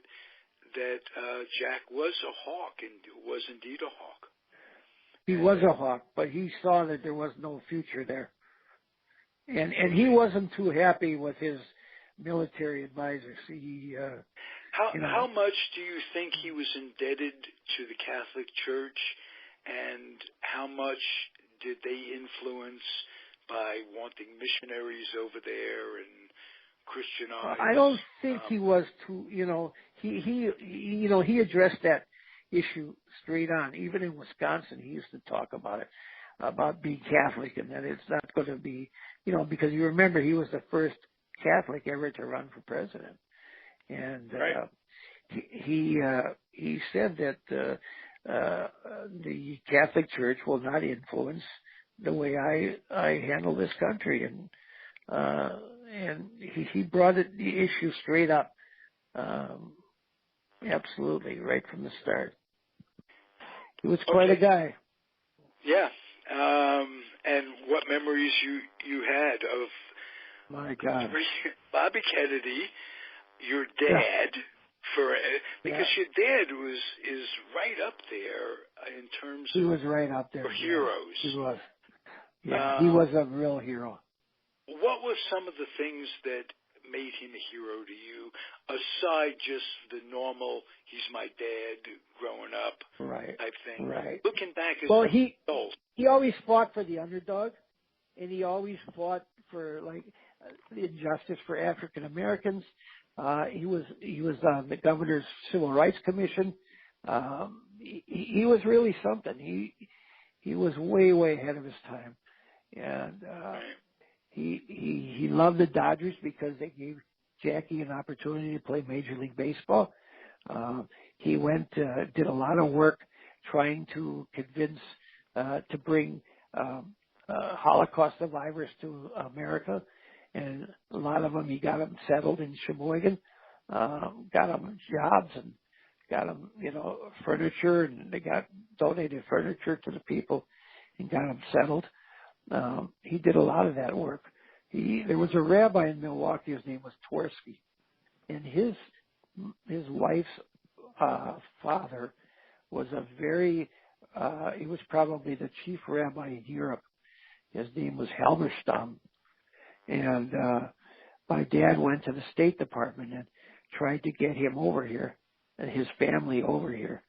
that Jack was a hawk and was indeed a hawk. He was a hawk, but he saw that there was no future there. And he wasn't too happy with his military advisors. How much do you think he was indebted to the Catholic Church, and how much did they influence by wanting missionaries over there and Christianize? I don't think he was too, he addressed that issue straight on. Even in Wisconsin, he used to talk about it, about being Catholic, and that it's not going to be, because you remember he was the first Catholic ever to run for president. And right. he said that the Catholic Church will not influence the way I handle this country, and he brought the issue straight up, absolutely, right from the start. He was quite a guy. Yeah. And what memories you had of my God, Bobby Kennedy, your dad, because your dad is right up there in terms he was right up there for heroes. He was. Yeah, he was a real hero. What were some of the things that made him a hero to you, aside just the normal, he's my dad growing up type thing? Right. Looking back as he always fought for the underdog, and he always fought for the injustice for African Americans. He was on the governor's Civil Rights Commission. He was really something. He was way ahead of his time, and he loved the Dodgers because they gave Jackie an opportunity to play Major League Baseball. He did a lot of work trying to convince to bring Holocaust survivors to America, and a lot of them he got them settled in Sheboygan, got them jobs and got them, furniture, and they got donated furniture to the people and got them settled. He did a lot of that work. There was a rabbi in Milwaukee, his name was Twersky, and his wife's father was he was probably the chief rabbi in Europe. His name was Halberstam. And my dad went to the State Department and tried to get him over here, and his family over here,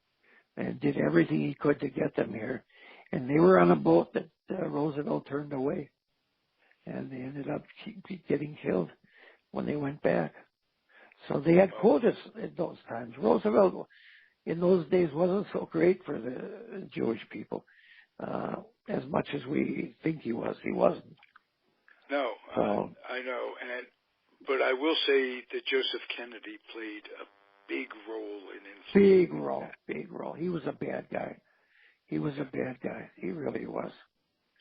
and did everything he could to get them here. And they were on a boat that Roosevelt turned away, and they ended up getting killed when they went back. So they had quotas in those times. Roosevelt, in those days, wasn't so great for the Jewish people as much as we think he was. He wasn't. No, I know, but I will say that Joseph Kennedy played a big role in influence. Big role. He was a bad guy. He really was.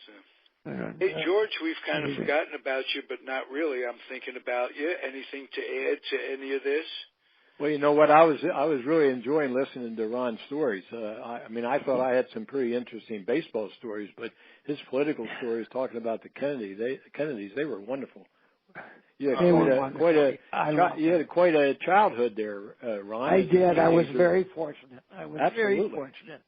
So, hey, George, we've kind of forgotten about you, but not really. I'm thinking about you. Anything to add to any of this? Well, you know what? I was really enjoying listening to Ron's stories. I thought I had some pretty interesting baseball stories, but his political stories talking about the Kennedys, they were wonderful. You had quite a childhood there, Ron. I did. I was very fortunate. Very fortunate.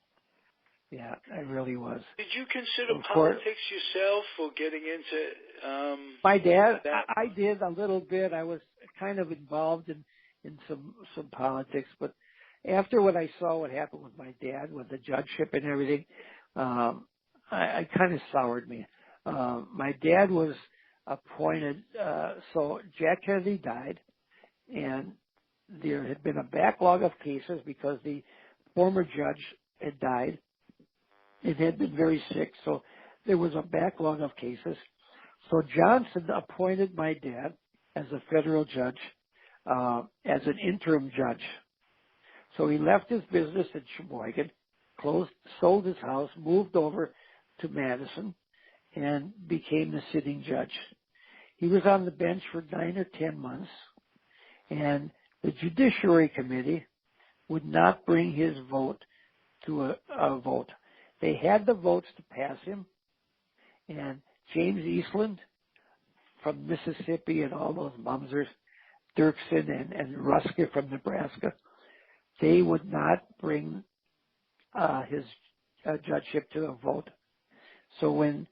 Yeah, I really was. Did you consider politics yourself or getting into my dad? I did a little bit. I was kind of involved in some politics, but after what I saw what happened with my dad with the judgeship and everything, I kind of soured me. My dad was appointed, so Jack Kennedy died, and there had been a backlog of cases because the former judge had died and had been very sick, so there was a backlog of cases. So Johnson appointed my dad as a federal judge, as an interim judge. So he left his business in Sheboygan, sold his house, moved over to Madison, and became the sitting judge. He was on the bench for 9 or 10 months, and the Judiciary Committee would not bring his vote to a vote. They had the votes to pass him, and James Eastland from Mississippi and all those Mumsers, Dirksen and Ruska from Nebraska, they would not bring his judgeship to a vote. So when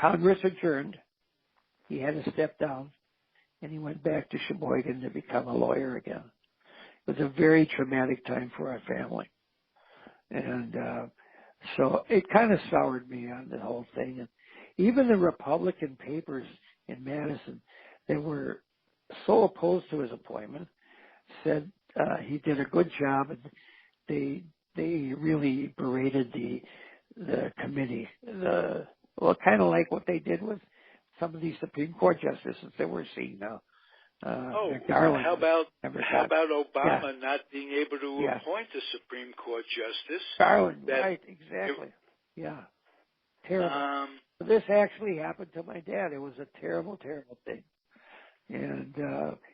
Congress adjourned, he had to step down, and he went back to Sheboygan to become a lawyer again. It was a very traumatic time for our family. And so it kind of soured me on the whole thing. And even the Republican papers in Madison, they were so opposed to his appointment, said he did a good job, and they really berated the committee. Kind of like what they did with some of these Supreme Court justices that we're seeing now. Garland. How about Obama not being able to appoint a Supreme Court justice? Garland, right, exactly. Terrible. This actually happened to my dad. It was a terrible, terrible thing. And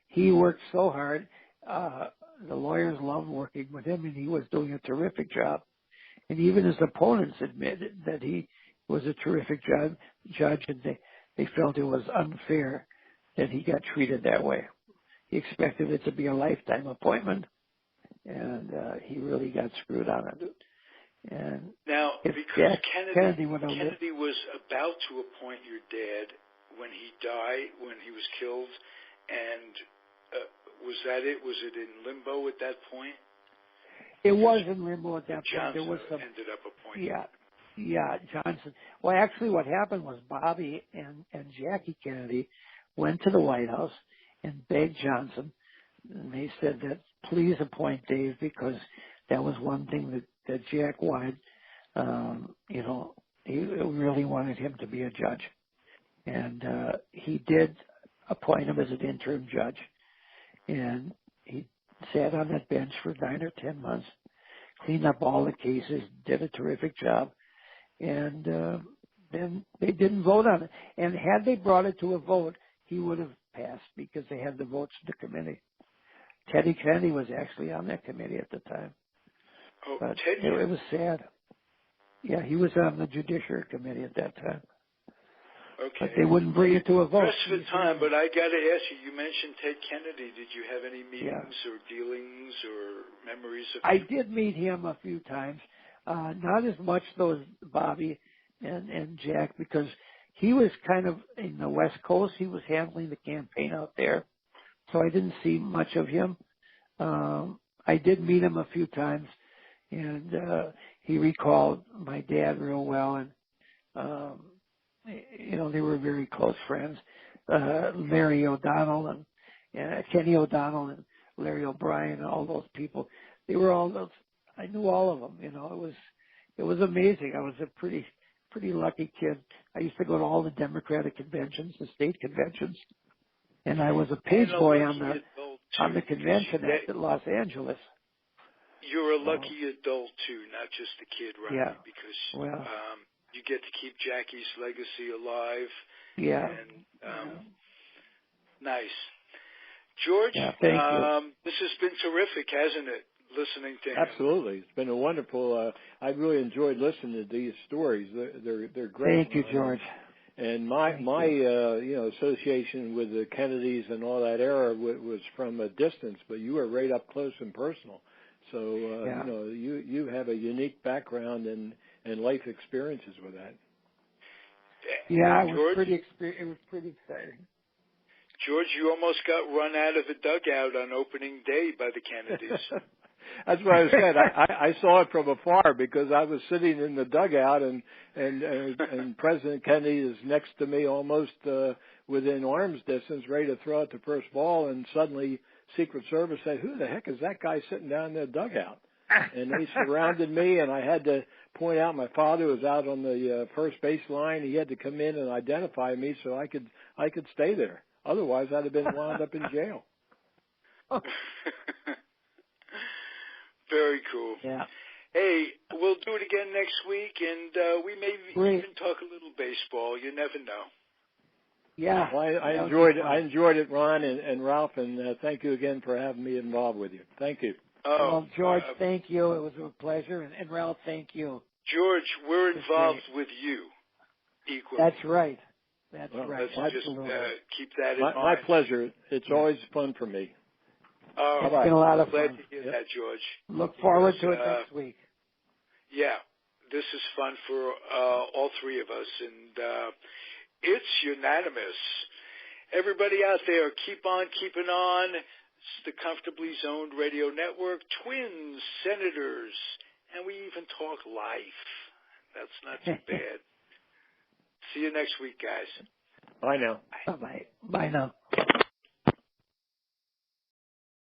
he worked so hard. The lawyers loved working with him, and he was doing a terrific job. And even his opponents admitted that he was a terrific judge, and they felt it was unfair that he got treated that way. He expected it to be a lifetime appointment, and he really got screwed on it. And now, because Kennedy was about to appoint your dad, when he died, when he was killed, and was that it? Was it in limbo at that point? It was in limbo at that point. Johnson There was some, ended up appointing. Yeah, Johnson. Well, actually, what happened was Bobby and Jackie Kennedy went to the White House and begged Johnson, and they said that please appoint Dave because that was one thing that Jack wanted. He really wanted him to be a judge, and he did appoint him as an interim judge, and he sat on that bench for 9 or 10 months, cleaned up all the cases, did a terrific job, and then they didn't vote on it. And had they brought it to a vote, he would have passed because they had the votes in the committee. Teddy Kennedy was actually on that committee at the time. Oh, but Teddy? It was sad. Yeah, he was on the Judiciary Committee at that time. Okay. But they wouldn't bring it to a vote. Rest of the time, but I got to ask you, you mentioned Ted Kennedy. Did you have any meetings or dealings or memories of him? I did meet him a few times. Not as much though as Bobby and Jack, because he was kind of in the West Coast. He was handling the campaign out there. So I didn't see much of him. I did meet him a few times, and he recalled my dad real well, and they were very close friends. Larry O'Donnell and Kenny O'Donnell and Larry O'Brien and all those people. They were all those. I knew all of them. It was amazing. I was a pretty lucky kid. I used to go to all the Democratic conventions, the state conventions, and I was a page boy on the convention at Los Angeles. You're a lucky adult too, not just a kid, right? Yeah. Because you get to keep Jackie's legacy alive. Yeah. And nice. George, thank you. This has been terrific, hasn't it? Listening to him. Absolutely, it's been a wonderful. I really enjoyed listening to these stories. They're great. Thank you, George. And my association with the Kennedys and all that era was from a distance, but you were right up close and personal. So you have a unique background and life experiences with that. Yeah, it was pretty exciting. George, you almost got run out of the dugout on opening day by the Kennedys. That's what I said. I saw it from afar because I was sitting in the dugout, and President Kennedy is next to me, almost within arm's distance, ready to throw out the first ball, and suddenly Secret Service said, "Who the heck is that guy sitting down in the dugout?" And they surrounded me, and I had to point out my father was out on the first base line. He had to come in and identify me so I could stay there. Otherwise, I'd have been wound up in jail. Very cool. Yeah. Hey, we'll do it again next week, and we may even talk a little baseball. You never know. Yeah. Well, I enjoyed it, Ron and Ralph, and thank you again for having me involved with you. Thank you. Well, George, thank you. It was a pleasure, and Ralph, thank you. George, we're involved with you equally. That's right. That's right. Let's just keep that in mind. My pleasure. It's always fun for me. It's been a lot of fun. Glad to hear that, George. Look forward to it next week. Yeah, this is fun for all three of us, and it's unanimous. Everybody out there, keep on keeping on. It's the Comfortably Zoned Radio Network, Twins, Senators, and we even talk life. That's not too bad. See you next week, guys. Bye now. Bye-bye. Bye now.